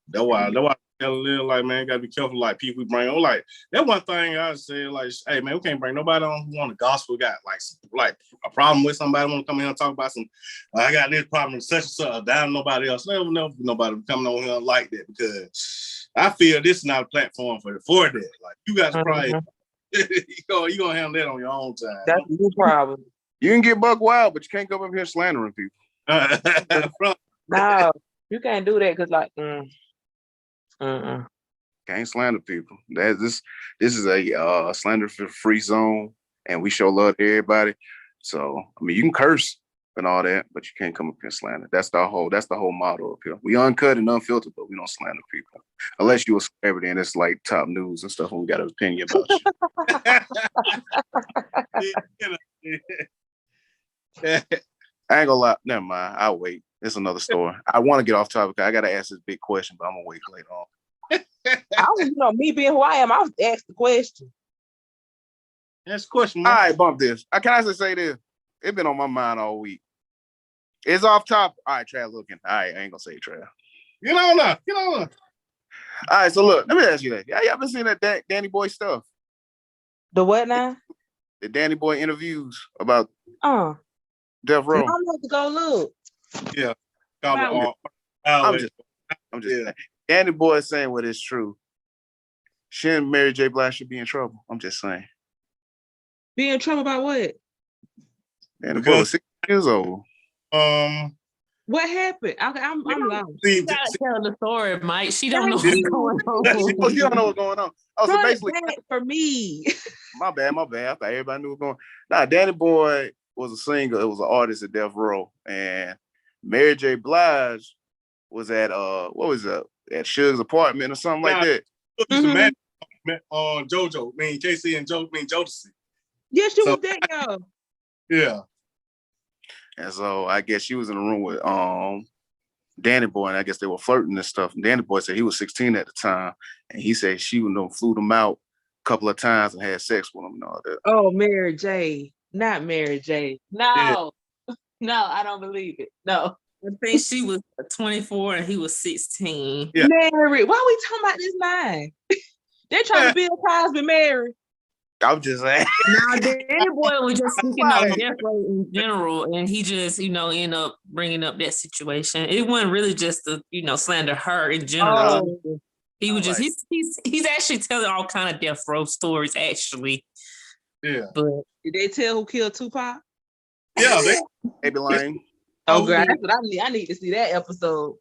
That's why I tell Lil, like, man, you gotta be careful, like people we bring on. Like that one thing I said, like, hey man, we can't bring nobody on who want the gospel, got like a problem with somebody, want to come here and talk about some, I got this problem such and such, down nobody else. Never nobody coming on here like that, because I feel this is not a platform for that. Like you guys probably you gonna handle that on your own time. That's your problem. You can get buck wild, but you can't come up here slandering people. No, you can't do that because like can't slander people. This is a slander free zone, and we show love to everybody. So I mean, you can curse and all that, but you can't come up here and slander. That's the whole motto up here. We uncut and unfiltered, but we don't slander people unless you're a celebrity and it's like top news and stuff, and we got an opinion about you. I ain't gonna lie. Never mind. I'll wait. It's another story. I want to get off topic. I gotta ask this big question, but I'm gonna wait later on. Me being who I am, I was asked the question. That's a question. All right, bump this. Can I just say this? It's been on my mind all week. It's off topic. All right, Trav looking. All right, I ain't gonna say Trav. Get on up. All right, so look, let me ask you that. Y'all been seeing that Danny Boy stuff? The what now? The Danny Boy interviews about Death Row. I'm going to go look. Yeah. I'm just saying. Danny Boy is saying what is true. Shouldn't Mary J. Blige should be in trouble. I'm just saying. Be in trouble about what? Danny Boy was 6 years old. What happened? I'm lost. You gotta tell the story, Mike. She don't know what's going on. She don't know what's going on. Oh, so basically, for me. My bad. I thought everybody knew what's going on. Nah, Danny Boy was a singer. It was an artist at Death Row, and Mary J. Blige was at what was that? At Suge's apartment or something like that. JoJo, KC and Jodeci. Yeah, she was that young. Yeah. And so I guess she was in the room with Danny Boy, and I guess they were flirting and stuff. And Danny Boy said he was 16 at the time, and he said she flew them out a couple of times and had sex with him and all that. Oh, Mary J. Not Mary J. No. Yeah. No, I don't believe it. No. I think she was 24 and he was 16. Yeah. Mary, why are we talking about this man? They're trying to Bill Cosby, Mary. I'm just saying. Now, Danny Boy was just speaking on death row in general, and he just, ended up bringing up that situation. It wasn't really just to, slander her in general. Oh. He was just, he's actually telling all kind of death row stories, actually. Yeah. But did they tell who killed Tupac? Yeah, Baby Lane. Oh, God, that's what I need. I need to see that episode.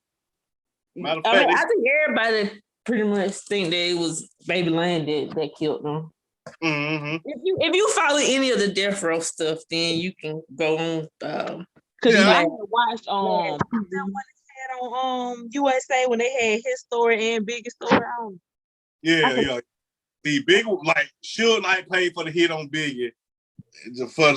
I think everybody pretty much think that it was Baby Lane that killed them. Mm-hmm. If you follow any of the death row stuff, then you can go on. Because I watched that one they had on USA when they had his story and Biggie's story on. Yeah. The Big Suge paid for the hit on Biggie. Just for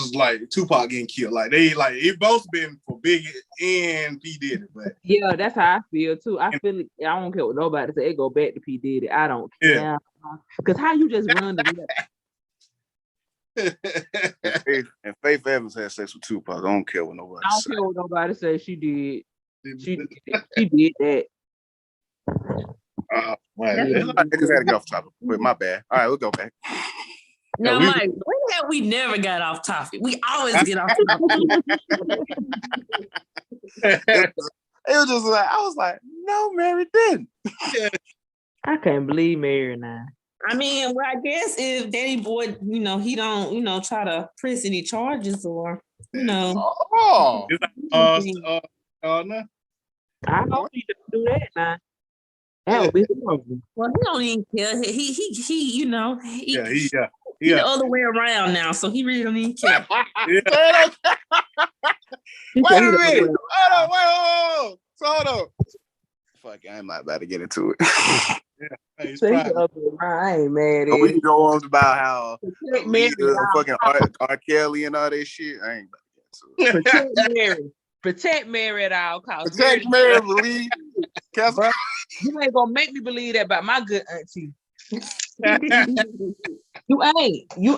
Tupac getting killed. It both been for Biggie and P Diddy. But yeah, that's how I feel too. I feel I don't care what nobody say. It go back to P Diddy. I don't care. Because how you just run the and Faith Evans had sex with Tupac. I don't care what nobody says. I don't care what nobody says. She did. She did that. I just had to get off topic. But my bad. All right, we'll go back. Now, Mike, when have we never got off topic? We always get off topic. It was just I was like, no, Mary didn't. I can't believe Mary now. I mean, well, I guess if Danny Boy, he don't, try to press any charges or, Oh. No. I hope he doesn't do that now. That would be horrible. Well, he don't even care. He He the other way around now, so he really don't even care. Wait a minute. Hold on. Fuck, I'm not about to get into it. I ain't mad at we can go on about how fucking R. Kelly and all that shit. I ain't about to get into it. Protect Mary at all costs. Protect Mary, believe. Bro, you ain't gonna make me believe that about my good auntie. You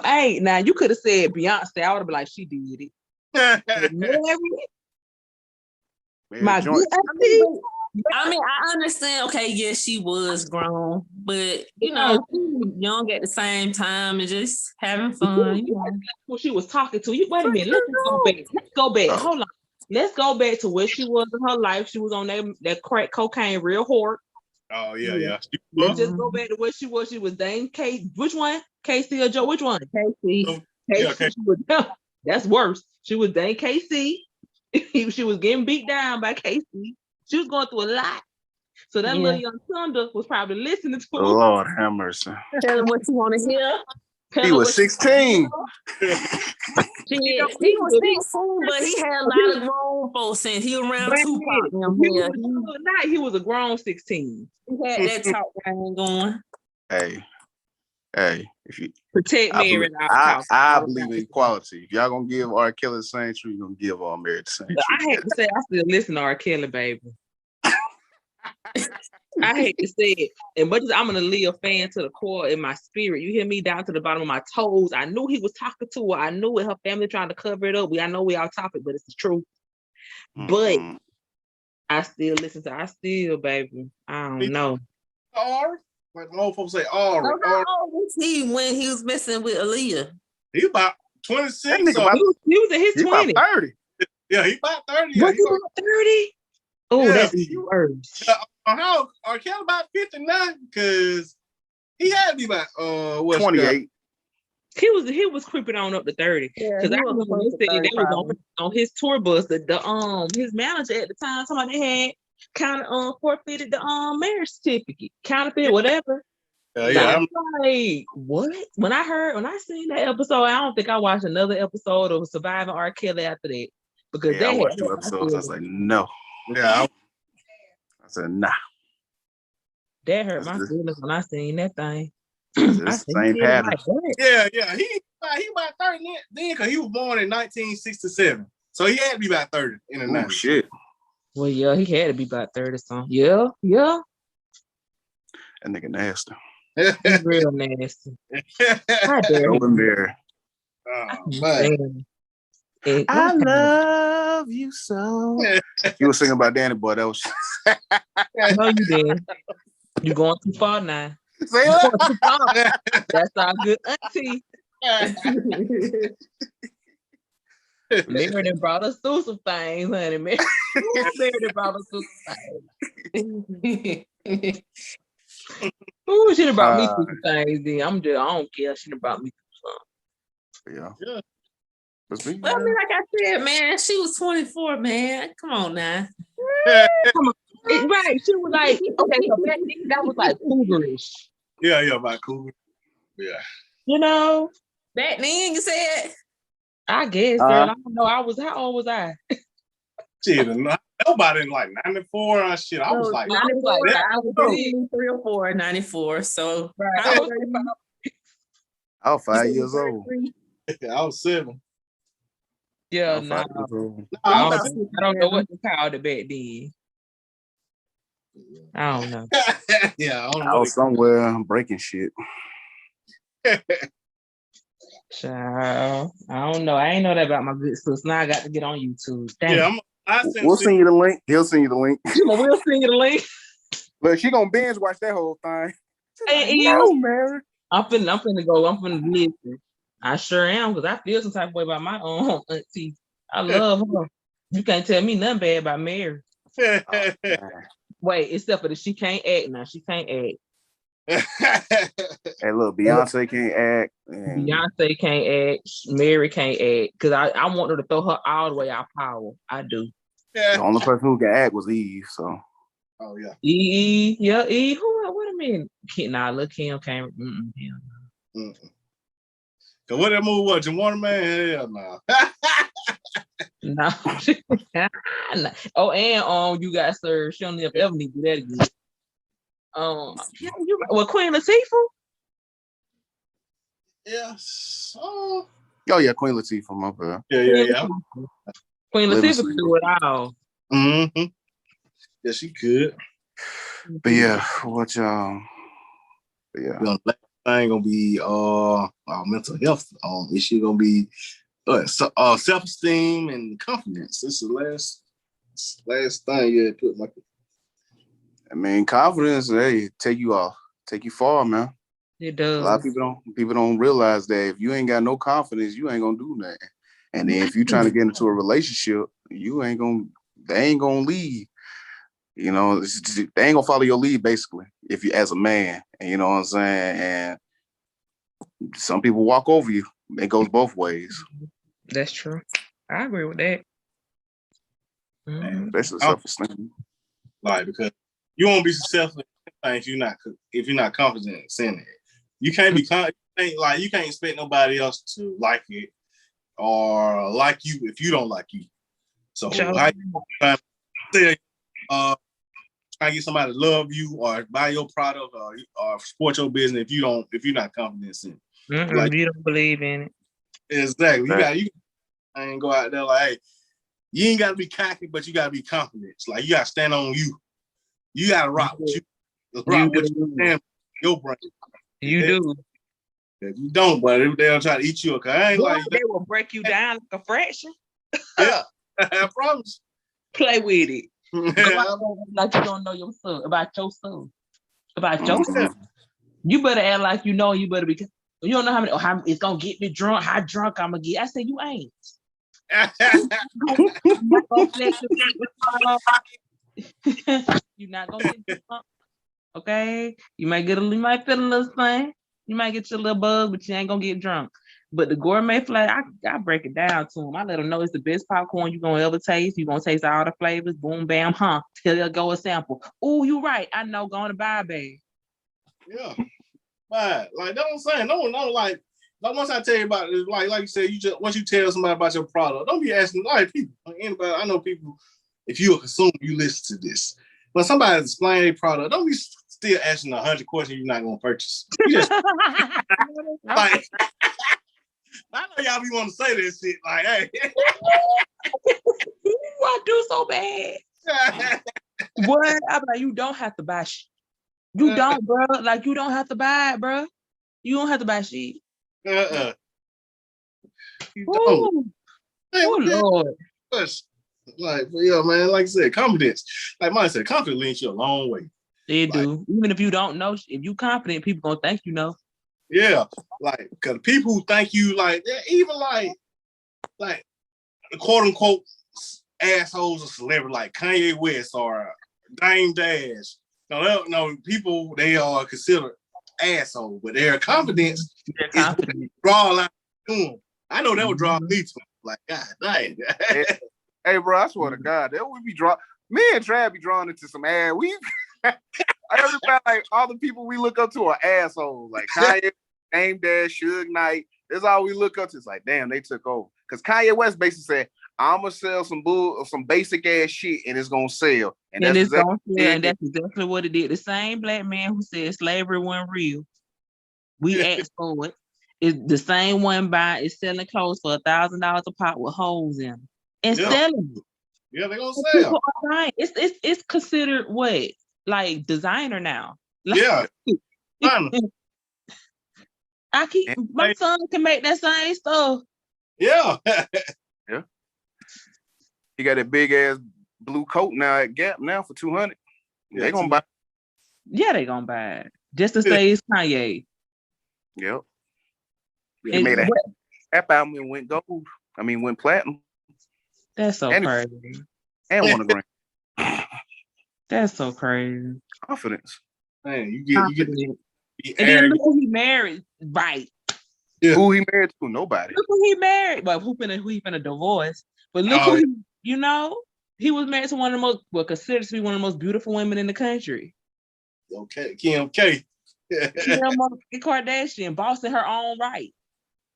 ain't. Now you could have said Beyonce. I would have been like, she did it. Mary, my good auntie. I mean, I understand. Okay, yes, she was grown, but young at the same time and just having fun. Who she was talking to? Wait a minute. Let's go back. Hold on. Let's go back to where she was in her life. She was on that crack cocaine real hard. Oh yeah. Let's just go back to where she was. She was dating Kate. Which one? Casey or Joe? Which one? Casey. That's worse. She was dating Casey. She was getting beat down by Casey. She was going through a lot. So that little young Thunder was probably listening to her. Lord have mercy. Tell him what you want to hear. He was 16. He was 16, but he had a lot of grown folks since he was around Tupac. He was a grown 16. He had that talk going. Hey, if you protect Mary, I believe in equality. If y'all gonna give R. Kelly the same treatment, you're gonna give all Mary the same treatment. I hate to say I still listen to R. Kelly, baby. I hate to say it. And much as I'm gonna leave a fan to the core in my spirit, you hear me down to the bottom of my toes. I knew he was talking to her. I knew it. Her family trying to cover it up. I know we all topic, but it's the truth. Mm-hmm. But I still listen to. Baby. I don't know. Like the old folks say, how old was he when he was messing with Aaliyah? He about 26. He was in his 20s. About 30. Yeah, he about 30. Was he about 30? Oh, that's even worse. How R. Kelly about 59? Because he had to be about 28. He was creeping on up to 30. Because I remember when they was on his tour bus. His manager at the time, somebody had kind of forfeited the marriage certificate, counterfeit, whatever. Yeah. I'm like, what? When I seen that episode, I don't think I watched another episode of Surviving R. Kelly after that. Because I watched 2 episodes. I was like, no. Yeah. I said, nah. That hurt my feelings when I seen that thing. It's the same pattern. Yeah. He about 30 then because he was born in 1967. So he had to be about 30 in the 90s. Shit. Well, yeah, he had to be about 30 something. Yeah. That nigga nasty. He's real nasty. How dare he? I love you so. You were singing about Danny Boy. That was. No, you didn't. You going too far now. Say that. That's our good auntie. Mary done brought us through some things, honey. Mary done brought us through some things. Ooh, she done brought me through some things. Then I don't care. She done brought me through something. Yeah. Well, I mean, like I said, man, she was 24, man. Come on now. Come on. Right. She was like, okay, so back then that was like cougarish. Yeah, about cougar. Yeah. You know? Back then, you said? I guess, girl. I don't know. How old was I? Shit, nobody in like 94 or shit. I was like, 94. I was 3 or 4, 94. So right. I was 5 years old. I was 7. Yeah, no. I don't know what they called it back then. I don't know. Yeah, I was somewhere breaking shit. Child, I don't know. I ain't know that about my good sis. Now I got to get on YouTube. Dang. Yeah, we'll send you the link. He'll send you the link. We'll send you the link. But she gonna binge watch that whole thing. Hey, no, man. I'm finna go. I'm finna listen. I sure am, because I feel some type of way about my own auntie. I love her. You can't tell me nothing bad about Mary. Wait, except for that she can't act now. She can't act. Hey, look, Beyonce can't act. Beyonce can't act. Mary can't act. Because I want her to throw her all the way out power. I do. The only person who can act was Eve, so. Oh, yeah. Eve. Wait a minute. Nah, look, Kim can't. Cause what that movie was? You want a man? Hell no. No. Oh, and you got served. She don't ever need to do that again. Queen Latifah? Yes. Oh yeah, Queen Latifah, my bad. Yeah. Queen Latifah could do it all. Mm-hmm. Yeah, she could. But yeah, what y'all? The last thing gonna be our mental health issue gonna be self-esteem and confidence. This is the last thing you had put. I mean, confidence, take you far, man. It does. A lot of people don't realize that if you ain't got no confidence, you ain't gonna do nothing. And then if you're trying to get into a relationship, they ain't gonna lead. You know, they ain't gonna follow your lead, basically, if you as a man. And you know what I'm saying? And some people walk over you. It goes both ways. That's true. I agree with that. Especially self-esteem. Like, because you won't be successful if you're not confident in saying it. You can't be you can't expect nobody else to like it or like you if you don't like you. So how you trying to get somebody to love you or buy your product or support your business if you're not confident in it. Like, you don't believe in it. Exactly. You ain't go out there like, hey, you ain't gotta be cocky, but you gotta be confident. Like, you gotta stand on you. You gotta rock with you. Rock with your brain. You do. If you don't, but they'll try to eat you. Okay, they will break you down like a fraction. Yeah, I promise. Play with it. Like you don't know yourself about yourself. You better act like you know. You better be. You don't know how it's gonna get me drunk. How drunk I'm gonna get? I said you ain't. You're not gonna get drunk. Okay, you might feel a little thing. You might get your little buzz, but you ain't gonna get drunk. But the gourmet flavor, I break it down to them. I let them know it's the best popcorn you're gonna ever taste. You're gonna taste all the flavors. Boom, bam, till you go a sample. Oh, you right. I know. Going to buy a bag. Yeah. But like that's what I'm saying. No, like once I tell you about it, like you said, you just once you tell somebody about your product, don't be asking like people. Anybody, I know people. If you're a consumer, you listen to this. When somebody explain their product, don't be still asking 100 questions you're not gonna purchase. You just like I know y'all be want to say this shit. Like, hey, I do so bad. What? I'm like, you don't have to buy shit. You don't, bro. Like, you don't have to buy it, bro. You don't have to buy shit. You Ooh. don't. Hey, Oh, Lord. Like, yeah, man, like I said, confidence. Like Mike said, confidence leads you a long way. They do. Even if you don't know, if you confident, people gonna think you know. Yeah, like, because people who think you, like, even like the quote unquote assholes or celebrity, like Kanye West or Dame Dash. No, people, they are considered assholes, but their confidence is what draw a lot to them. I know that would draw me to them. Like, God dang. Hey, bro, I swear to God, that would be me and Trav be drawn into some ass. Everybody, like all the people we look up to are assholes. Like Kanye, Dame Dash, Suge Knight. That's all we look up to. It's like, damn, they took over. Because Kanye West basically said, I'm gonna sell some basic ass shit and it's gonna sell. And that's exactly what it did. The same black man who said slavery wasn't real. We asked for it. It's the same one is selling clothes for $1,000 a pop with holes in them. And selling it. Yeah, they're gonna sell. It's considered what? Like designer now. Like, yeah. My son can make that same stuff. Yeah. Yeah. He got that big ass blue coat now at Gap now for $200. Yeah, they gonna buy. Yeah, they gonna buy it. Just to say it's Kanye. Yep. He made a rap album and went gold. I mean, went platinum. That's so crazy. And won a Grammy. That's so crazy. Confidence. Man, you get and then look who he married, right? Yeah. Who he married to? Nobody. Look who he married, but who he finna divorce. But look who he was married to one of the most, considered to be one of the most beautiful women in the country. Okay, Kim K. Kim Kardashian, boss in her own right.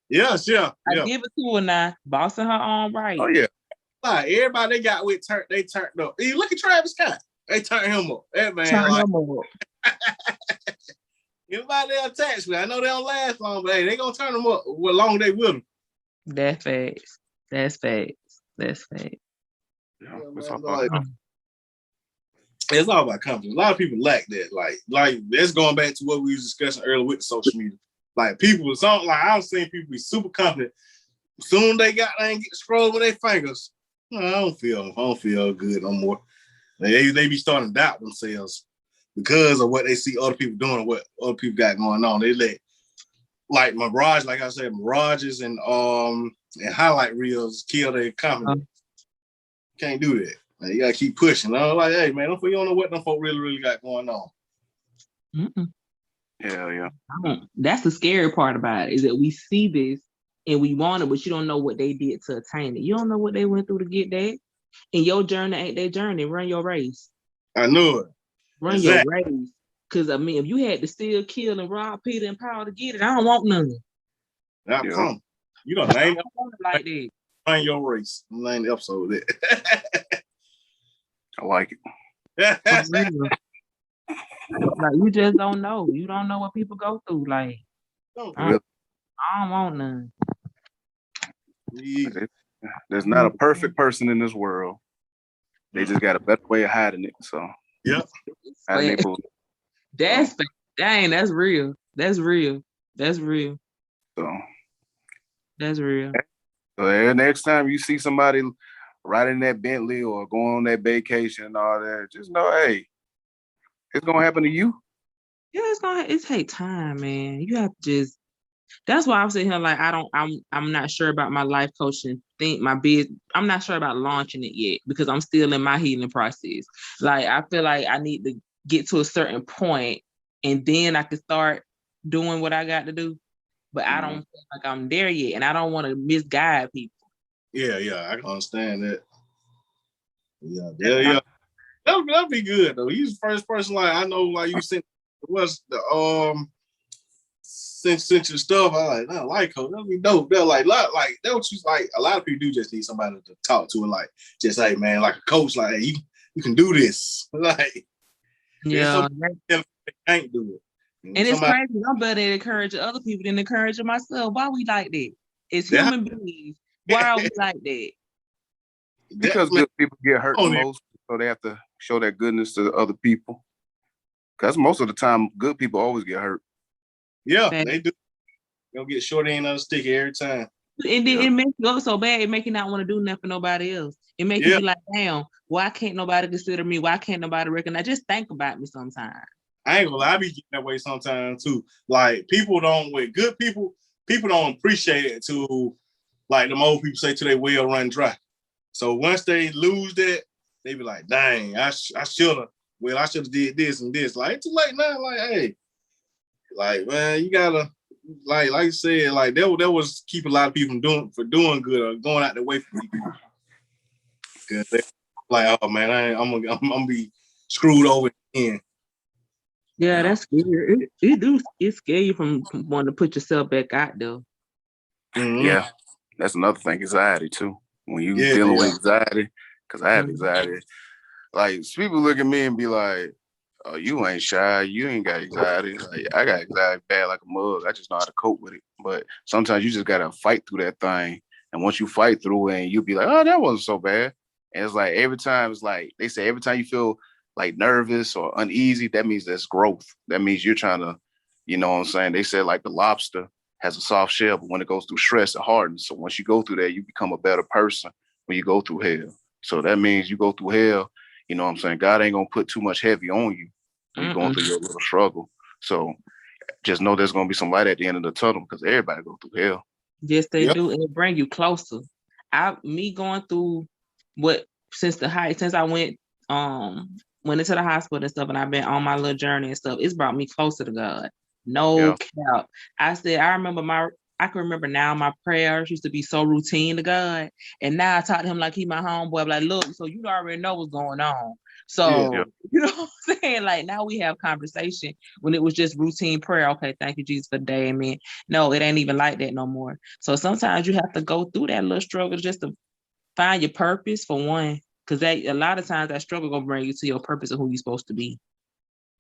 Yes, yeah. I give it to her now, boss in her own right. Oh yeah. Like everybody they got with they turned up. You look at Travis Scott. They turned him up. That man turn him up. Everybody they attached with. I know they don't last long, but hey, they gonna turn them up what long they with them. That's facts. That's facts. That's facts. Yeah, it's all about confidence. A lot of people lack that. Like that's going back to what we was discussing earlier with social media. Like people, I've seen people be super confident. Soon they get scrolled with their fingers. I don't feel good no more. They be starting to doubt themselves because of what they see other people doing, what other people got going on. They like mirage, like I said, mirages and highlight reels kill their confidence. Can't do that. Like, you gotta keep pushing. I'm like, hey man, you don't know what them folk really got going on. Yeah. That's the scary part about it, is that we see this and we want it, but you don't know what they did to attain it. You don't know what they went through to get that. And your journey ain't their journey. Run your race. I knew it. Run your race. Because I mean, if you had to steal, kill, and rob Peter and Paul to get it, I don't want none. You don't name it like that. Run your race. Name the episode of that. I like it. Like, you just don't know. You don't know what people go through. Like, I don't want none. There's not a perfect person in this world. They just got a better way of hiding it. So yeah, that's that's real. That's real. So that's real. So next time you see somebody riding that Bentley or going on that vacation and all that, just know, hey, it's gonna happen to you. Yeah, it takes time, man. You have to just. That's why I'm sitting here like I'm not sure about my life coaching thing, my business. I'm not sure about launching it yet because I'm still in my healing process. Like, I feel like I need to get to a certain point and then I can start doing what I got to do. But I don't feel like I'm there yet, and I don't want to misguide people. Yeah, I can understand that. Yeah. That'll be good though. He's the first person, like I know, like you said, was the sent your stuff. I like her. That'd be dope. They're like that what you like. A lot of people do just need somebody to talk to and like just hey man, like a coach, like hey, you can do this. Like Yeah, they can't do it. And it's crazy. I'm better at encouraging other people than encouraging myself. Why we like that? As human beings, why are we like that? Because good people get hurt the most, so they have to show that goodness to other people. Because most of the time, good people always get hurt. Yeah, they do. They'll get short end on the stick every time. And then it makes you go so bad, it make you not want to do nothing for nobody else. It makes you be like, damn, why can't nobody consider me? Why can't nobody recognize? Just think about me sometimes. I ain't gonna lie, I be getting that way sometimes too. Like people with good people don't appreciate it to like them old people say till they well run dry. So once they lose that, they be like, dang, I should have did this and this. Like it's too late now. Like, hey, like man, you gotta like you said, like that was keep a lot of people from doing good or going out the way for people. Cause like, oh man, I'm gonna be screwed over again. Yeah, that's scary. It scare you from wanting to put yourself back out there. Mm-hmm. Yeah, that's another thing. Anxiety too. When you dealing with anxiety, because I have anxiety. Like people look at me and be like, "Oh, you ain't shy. You ain't got anxiety." Like I got anxiety bad like a mug. I just know how to cope with it. But sometimes you just gotta fight through that thing. And once you fight through it, and you'll be like, "Oh, that wasn't so bad." And it's like every time, it's like they say, every time you feel like nervous or uneasy, that means there's growth. That means you're trying to, you know what I'm saying? They said like the lobster has a soft shell, but when it goes through stress, it hardens. So once you go through that, you become a better person when you go through hell. So that means you go through hell, you know what I'm saying? God ain't gonna put too much heavy on you when you're going through your little struggle. So just know there's gonna be some light at the end of the tunnel because everybody go through hell. Yes, they do, and it bring you closer. Me going through since I went into the hospital and stuff, and I've been on my little journey and stuff, it's brought me closer to God. No cap. I can remember now my prayers used to be so routine to God. And now I talk to him like he my homeboy. I'm like, look, so you already know what's going on. So, you know what I'm saying? Like now we have conversation when it was just routine prayer. Okay, thank you, Jesus, for the day. Amen. No, it ain't even like that no more. So sometimes you have to go through that little struggle just to find your purpose for one. Because a lot of times that struggle gonna bring you to your purpose of who you're supposed to be.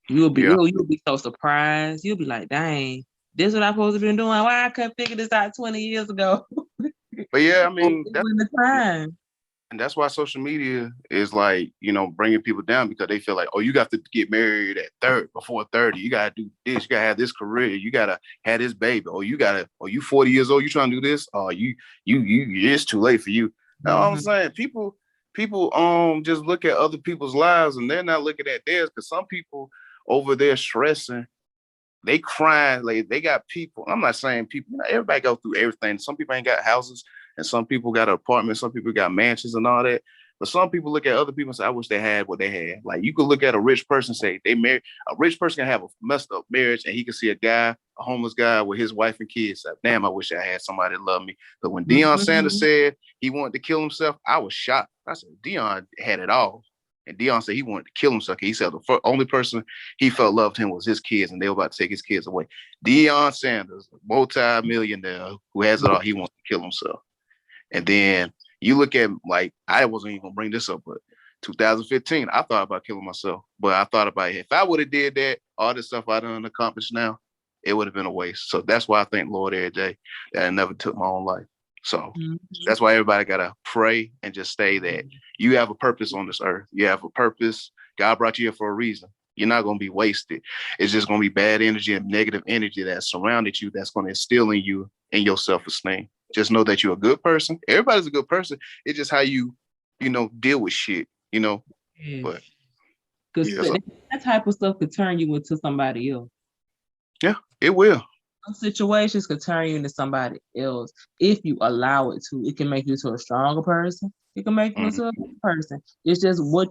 You'll be so surprised. You'll be like, dang, this is what I'm supposed to be doing. Why I couldn't figure this out 20 years ago? But yeah, I mean, that's the time. And that's why social media is like, you know, bringing people down because they feel like, oh, you got to get married before 30. You got to do this. You got to have this career. You got to have this baby. Or you 40 years old. You trying to do this? Oh, it's too late for you. Mm-hmm. You know what I'm saying? People just look at other people's lives and they're not looking at theirs because some people over there stressing, they crying, like they got people. I'm not saying people, everybody go through everything. Some people ain't got houses and some people got apartments, some people got mansions and all that. But some people look at other people and say, I wish they had what they had. Like you could look at a rich person and say they married. A rich person can have a messed up marriage and he can see a homeless guy with his wife and kids. Say, damn, I wish I had somebody that loved me. But when Deion Sanders said he wanted to kill himself, I was shocked. I said, Deion had it all. And Deion said he wanted to kill himself. He said the only person he felt loved him was his kids, and they were about to take his kids away. Deion Sanders, multi-millionaire who has it all, he wants to kill himself. And then you look at, like, I wasn't even going to bring this up, but 2015, I thought about killing myself. But I thought about if I would have did that, all this stuff I done accomplished now, it would have been a waste. So that's why I thank Lord every day that I never took my own life. So that's why everybody got to pray and just stay that you have a purpose on this earth. You have a purpose. God brought you here for a reason. You're not going to be wasted. It's just going to be bad energy and negative energy that surrounded you that's going to instill in you and your self-esteem. Just know that you're a good person. Everybody's a good person. It's just how you deal with shit, But because that type of stuff could turn you into somebody else. Yeah, it will. Some situations could turn you into somebody else if you allow it to. It can make you to a stronger person. It can make you into a good person. It's just what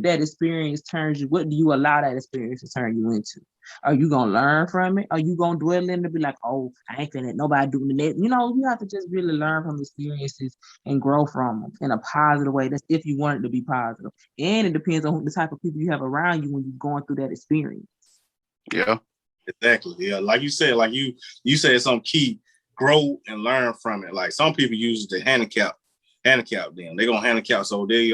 that experience turns you. What do you allow that experience to turn you into? Are you gonna learn from it? Are you gonna dwell in it and be like, oh, I ain't finna nobody doing that? You have to just really learn from experiences and grow from them in a positive way. That's if you want it to be positive. And it depends on the type of people you have around you when you're going through that experience. Yeah. Exactly. Yeah, like you said, you said something key. Grow and learn from it. Like some people use the handicap them. They're gonna handicap so they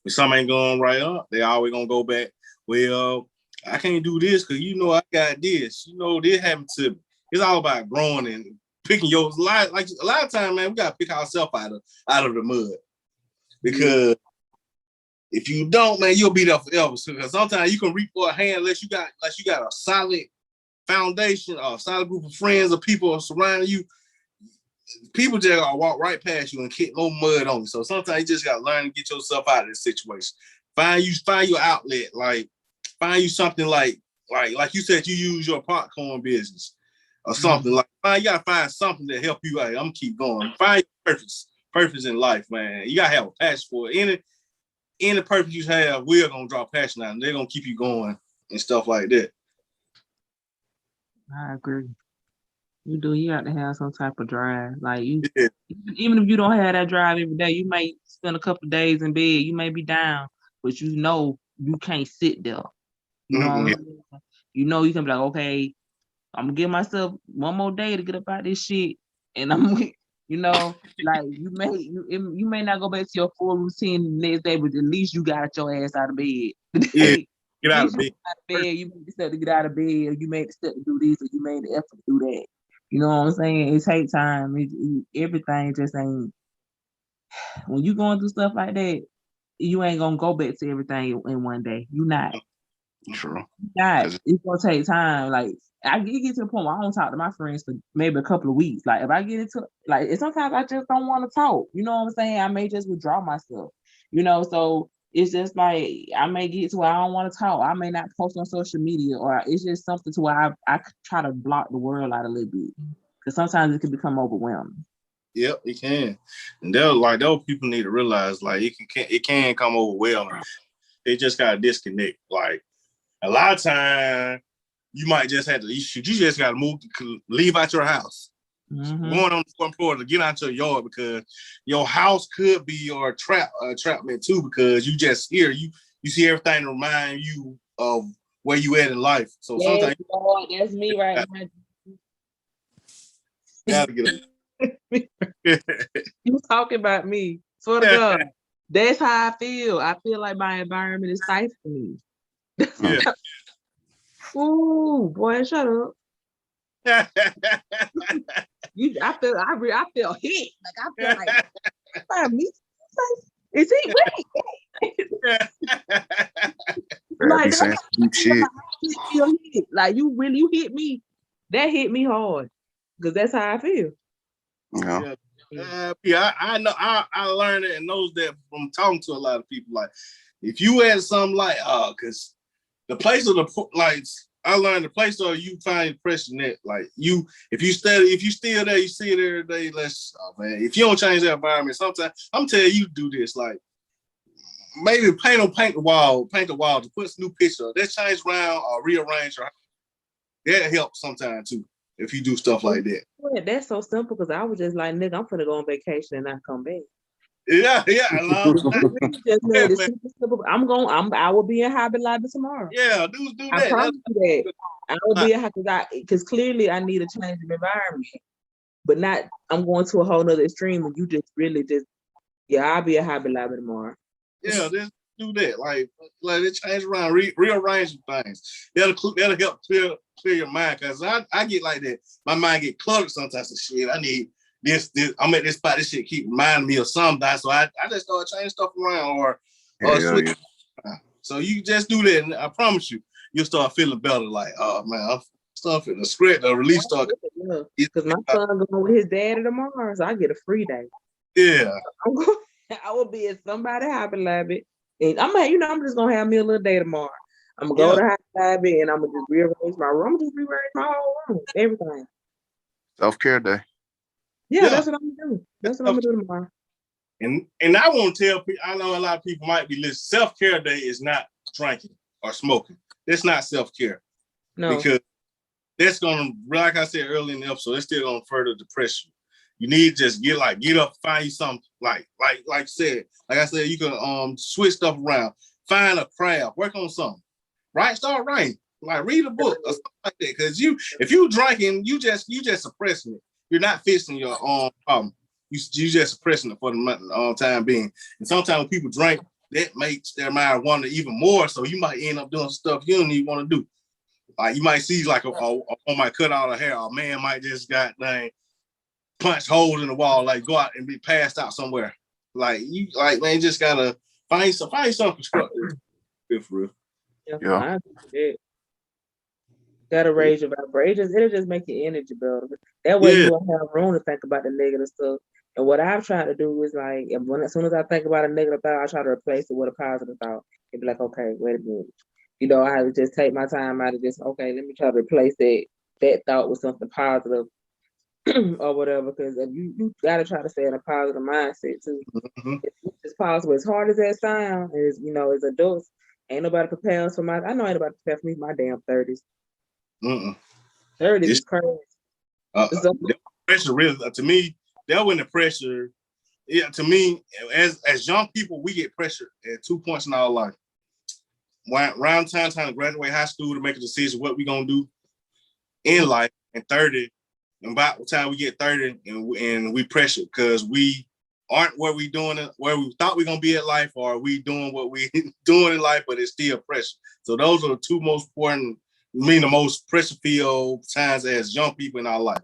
when something ain't going right up, they always gonna go back. Well, I can't do this because I got this. This happened to me. It's all about growing and picking your life. Like a lot of times, man, we gotta pick ourselves out of the mud. Because if you don't, man, you'll be there forever. Because sometimes you can reach for a hand unless you got a solid foundation, or a solid group of friends or people surrounding you. People just gonna walk right past you and kick no mud on you. So sometimes you just gotta learn to get yourself out of this situation. Find your outlet. Like find you something like you said, you use your popcorn business or something. You gotta find something to help you out. I'm gonna keep going. Find your purpose in life, man. You gotta have a passion for it. Any purpose you have, we're gonna draw passion out, and they're gonna keep you going and stuff like that. I agree. You got to have some type of drive. Like even if you don't have that drive every day, you may spend a couple of days in bed. You may be down, but you can't sit there. You know what I'm saying? You can be like, okay, I'm gonna give myself one more day to get up out this shit, and I'm, like you may not go back to your full routine the next day, but at least you got your ass out of bed. Yeah, get out of bed. You made the step to get out of bed, or you made the step to do this, or you made the effort to do that. You know what I'm saying? It takes time. Everything just ain't. When you going through stuff like that, you ain't gonna go back to everything in one day. You not. True. Not. It's gonna take time. Like I get to the point where I don't talk to my friends for maybe a couple of weeks. Like if I get into sometimes I just don't want to talk. You know what I'm saying? I may just withdraw myself. So it's just like I may get to where I don't want to talk. I may not post on social media, or it's just something to where I try to block the world out a little bit, because sometimes it can become overwhelming. Yep, it can. And those people need to realize like it can come overwhelming. They just gotta disconnect. Like a lot of time you might just have to you just gotta leave out your house. Going on the front porch to get out your yard, because your house could be your trapment too, because you just hear you see everything to remind you of where you at in life. So sometimes Lord, that's me right now. Gotta get You talking about me. Swear to God. That's how I feel. I feel like my environment is safe for me. Yeah. Ooh, boy, shut up. I feel hit. Like I feel like me. Is he wait? Like saying deep shit. Like you hit me. That hit me hard, because that's how I feel. Yeah. I know. I learned it and knows that from talking to a lot of people. Like, if you had something like, because the place of I learned the place where you find impression that, like, if you still there, you see it every day. Man, if you don't change that environment, sometimes I'm telling you to do this. Like, maybe paint the wall to put some new picture. That change around or rearrange your house. That helps sometimes too, if you do stuff like that. Yeah, that's so simple, because I was just like, nigga, I'm finna go on vacation and not come back. Yeah. Just made it super simple. I will be in Hobby Lobby tomorrow. Yeah, do that. I promise you that. I will be in because clearly I need a change of environment. But not, I'm going to a whole nother extreme, and you just really I'll be at Hobby Lobby tomorrow. Yeah, just do that. Like it change around, rearrange things. That'll help clear your mind. Cause I get like that. My mind get cluttered sometimes. So shit, I need this. I'm at this spot. This shit keep reminding me of something. So I just start changing stuff around or switch. Yeah. So you just do that, and I promise you'll start feeling better. Like, oh man, I'm starting the script, the release start. Because my son going with his daddy tomorrow, so I get a free day. Yeah. I will be at somebody Hobby Lobby, and I'm just gonna have me a little day tomorrow. I'm gonna go to Hobby Lobby, and I'm gonna just rearrange my room. I'm just rearrange my whole room, everything. Self-care day. Yeah, that's what I'm gonna do. That's what I'm gonna do tomorrow. And I want to tell people, I know a lot of people might be listening. Self-care day is not drinking or smoking. That's not self-care. No. Because that's gonna, like I said earlier in the episode, it's still gonna further depression. You need to just get up, find you something like I said, you can switch stuff around, find a craft, work on something. Start writing. Like read a book or something like that. Because if you drinking, you just suppressing it. You're not fixing your own problem. You just suppressing it for the time being. And sometimes when people drink, that makes their mind wander even more. So you might end up doing stuff you don't even want to do. Like you might see like a might cut out a hair. A man might just got punch holes in the wall, like go out and be passed out somewhere. Like you, like man, you just gotta find something constructive. Good for real. Yeah. Gotta raise your vibrations. It'll just make your energy better. That way you won't have room to think about the negative stuff. And what I've tried to do is like, as soon as I think about a negative thought, I try to replace it with a positive thought. And be like, okay, wait a minute. You know, I have to just take my time out of this. Okay, let me try to replace that thought with something positive or whatever. Because you gotta try to stay in a positive mindset too. Mm-hmm. It's possible. As hard as that sounds, as adults, ain't nobody prepared for I know ain't nobody prepared for me my damn 30s. 30s is crazy. The pressure really, to me, that when the pressure, to me, as young people, we get pressure at 2 points in our life. Around time to graduate high school to make a decision what we're gonna do in life, and 30, and by the time we get 30, and we pressure because we aren't where we thought we gonna be at life, or we doing what we doing in life, but it's still pressure. So those are the two most important. The most pressure-filled times as young people in our life.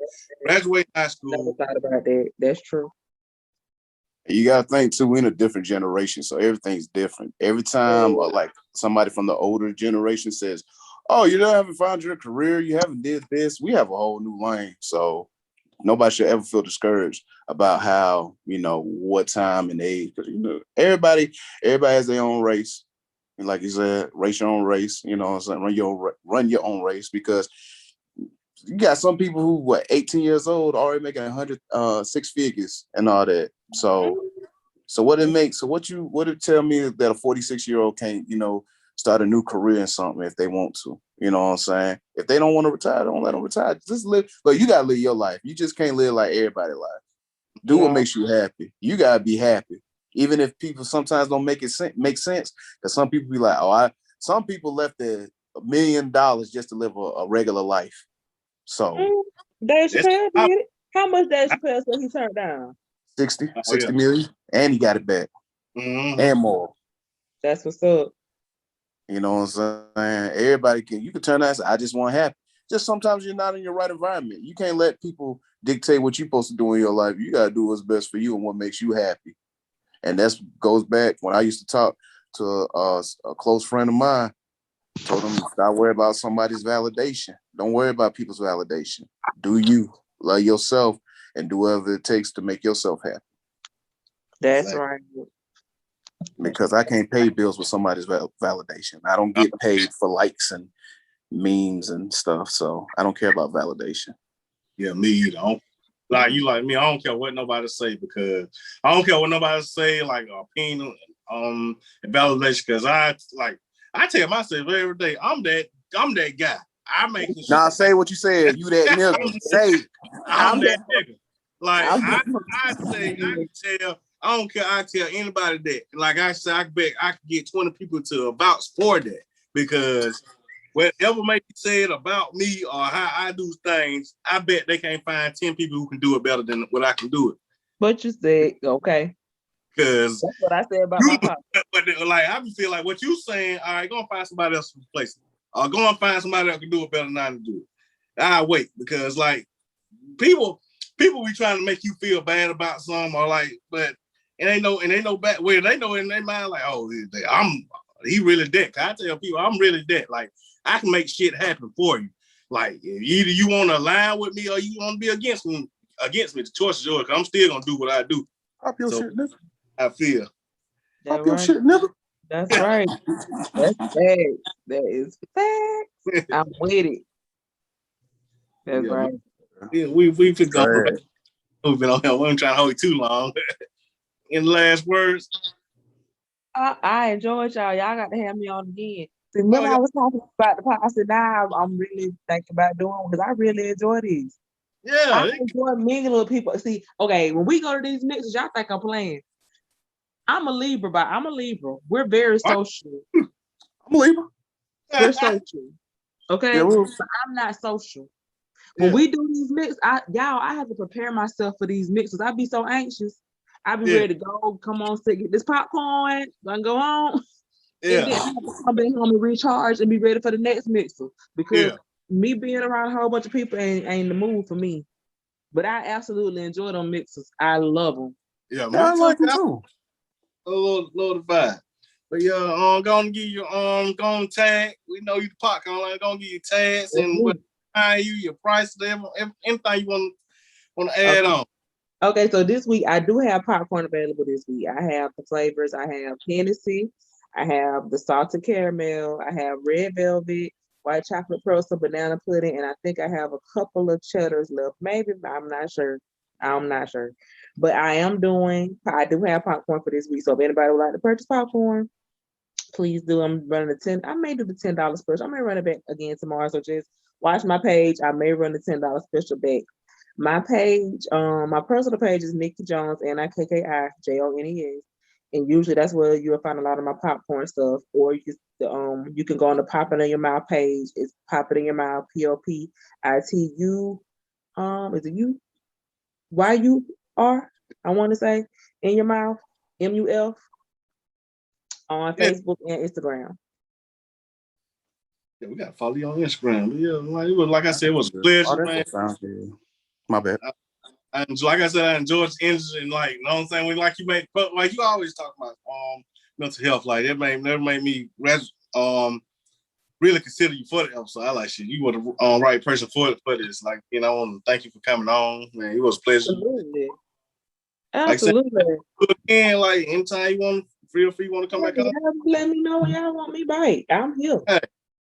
Graduating high school. Never thought about that. That's true. You gotta think too, we're in a different generation, so everything's different. Every time, like somebody from the older generation says, "Oh, you haven't found your career, you haven't did this," we have a whole new lane. So nobody should ever feel discouraged about how what time and age, because everybody has their own race. And like you said, race your own race, run your own race, because you got some people who 18 years old already making 100 six figures and all that. So what it tell me that a 46-year-old can't, start a new career in something if they want to, you know what I'm saying? If they don't want to retire, don't let them retire. Just live, but you gotta live your life. You just can't live like everybody's life. Do what makes you happy. You gotta be happy. Even if people sometimes don't make sense, because some people be like, some people left $1 million just to live a regular life. So Dave Chappelle did it. How much Dave Chappelle said he turned down? 60 million, and he got it back, and more. That's what's up. You know what I'm saying? Everybody you can turn out and say, I just want happy. Just sometimes you're not in your right environment. You can't let people dictate what you're supposed to do in your life. You gotta do what's best for you and what makes you happy. And that goes back when I used to talk to a close friend of mine. Told him, stop worrying about somebody's validation. Don't worry about people's validation. Do you. Love yourself and do whatever it takes to make yourself happy. That's right. Because I can't pay bills with somebody's validation. I don't get paid for likes and memes and stuff. So I don't care about validation. Yeah, me either. Like you, like me, I don't care what nobody say, because I don't care what nobody say, like opinion, and validation. Because I tell myself every day, I'm that guy. I make this. Nah, say what you said. You that nigga. Say I'm that nigga. Like I tell. I don't care. I tell anybody that. Like I said, I bet I could get 20 people to vouch for that, because whatever may be said about me or how I do things, I bet they can't find 10 people who can do it better than what I can do it. But you said, okay. Because that's what I said about my pop. But like I feel like what you saying, all right, go and find somebody else to replace it. Or go and find somebody that can do it better than I can do it. I wait, because like people be trying to make you feel bad about something, or like, but it ain't no bad way. They know in their mind, like, oh, he really that. I tell people I'm really that. Like I can make shit happen for you. Like either you want to align with me or you want to be against me. The choice is yours. I'm still gonna do what I do. Pop your shit, nigga. I feel. Pop your shit, nigga. That's right. That's facts. That is facts. I'm with it. That's right. Yeah, we've been going. We've been on here. We ain't trying to hold it too long. In the last words, I enjoyed y'all. Y'all got to have me on again. See, remember I was talking about the podcast. I said, now I'm really thinking about doing, because I really enjoy these. Yeah, I enjoy mingling with people. See, okay, when we go to these mixes, y'all think I'm playing. I'm a Libra, We're very social. I'm a Libra. We're social. Okay, Yeah, but I'm not social. When we do these mixes, I have to prepare myself for these mixes. I be so anxious. I be ready to go. Come on, sit, get this popcorn, and go home. Yeah. And then I have to come back home and recharge and be ready for the next mixer. Because me being around a whole bunch of people ain't the move for me. But I absolutely enjoy them mixers. I love them. Yeah, I like them too. A little vibe. But yeah, gonna give you gonna tag. We know you the popcorn. I'm gonna give you tags and what your price, anything you want to add on. Okay, so this week I do have popcorn available this week. I have the flavors. I have Hennessy. I have the salted caramel. I have red velvet, white chocolate frosted banana pudding, and I think I have a couple of cheddars left. Maybe, I'm not sure. But I do have popcorn for this week. So if anybody would like to purchase popcorn, please do. I'm running I may do the $10 special. I may run it back again tomorrow. So just watch my page. I may run the $10 special back. My page, my personal page is Nikki Jones, NIKKI JONES. And usually that's where you'll find a lot of my popcorn stuff. Or you can go on the Pop It in Your Mouth page. It's Pop It in Your Mouth, POPITU. Is it YUR? I want to say in your mouth, MUF, on Facebook and Instagram. Yeah, we gotta follow you on Instagram. Yeah, like I said, it was a pleasure, man. Sounds good. My bad. And like I said, I enjoyed the energy and you know what I'm saying? Like you always talk about mental health, like that made me really consider you for the episode. I like shit. You were the right person for this. Like, I want to thank you for coming on. Man, it was a pleasure. Absolutely. Like, again, like anytime you want, feel free, you want to come back on. Let me know when y'all want me back. I'm here. Hey.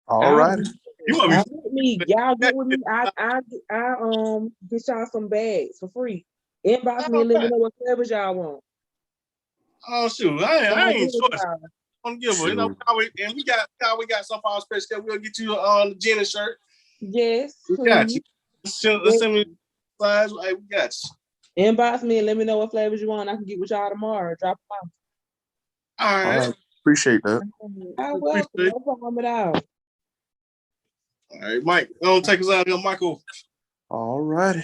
All right. Y'all get with me. I get y'all some bags for free. Inbox me and let me know what flavors y'all want. Oh shoot, I ain't sure. I'm give her. And we got some for our special. We'll get you on the Jenny shirt. Yes, we got you. Send me size. Hey, we got you. Inbox me and let me know what flavors you want. I can get with y'all tomorrow. Drop them off. All right. Appreciate that. You're welcome. No problem at all. All right, Mike. Don't take us out here, Michael. All righty.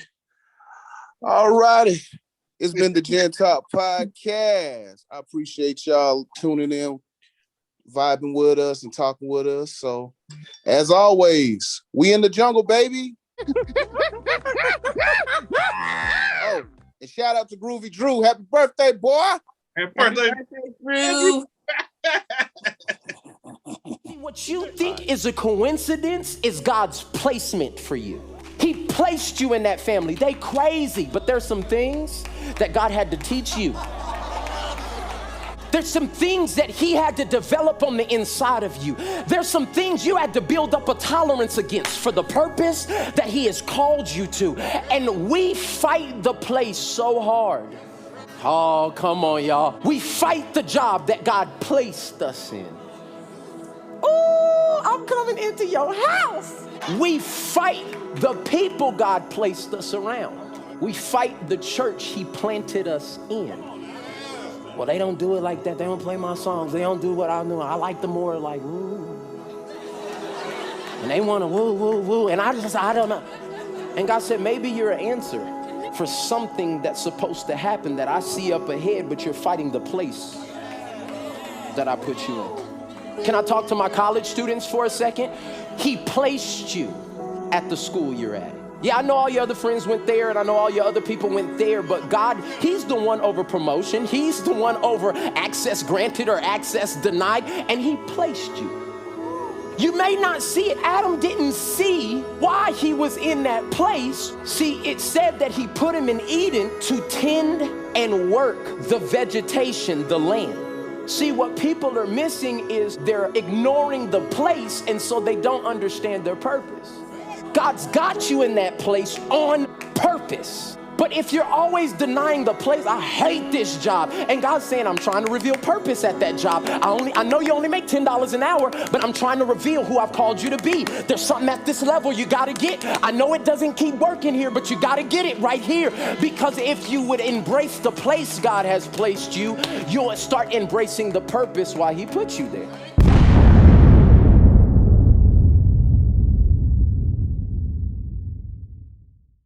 It's been the Gen Talk Podcast. I appreciate y'all tuning in, vibing with us and talking with us. So, as always, we in the jungle, baby. Oh, and shout out to Groovy Drew. Happy birthday, boy. Happy birthday, Drew. What you think is a coincidence is God's placement for you. He placed you in that family. They crazy, but there's some things that God had to teach you. There's some things that he had to develop on the inside of you. There's some things you had to build up a tolerance against for the purpose that he has called you to. And we fight the place so hard. Oh, come on, y'all. We fight the job that God placed us in. Ooh, I'm coming into your house. We fight the people God placed us around. We fight the church he planted us in. Well, they don't do it like that. They don't play my songs. They don't do what I do. I like the more like, woo. And they want to woo, woo, woo. And I don't know. And God said, maybe you're an answer for something that's supposed to happen that I see up ahead, but you're fighting the place that I put you in. Can I talk to my college students for a second? He placed you at the school you're at. Yeah, I know all your other friends went there, and I know all your other people went there, but God, he's the one over promotion. He's the one over access granted or access denied, and he placed you. You may not see it. Adam didn't see why he was in that place. See, it said that he put him in Eden to tend and work the vegetation, the land. See, what people are missing is they're ignoring the place, and so they don't understand their purpose. God's got you in that place on purpose. But if you're always denying the place, I hate this job. And God's saying, I'm trying to reveal purpose at that job. I know you only make $10 an hour, but I'm trying to reveal who I've called you to be. There's something at this level you got to get. I know it doesn't keep working here, but you got to get it right here. Because if you would embrace the place God has placed you, you'll start embracing the purpose why he put you there.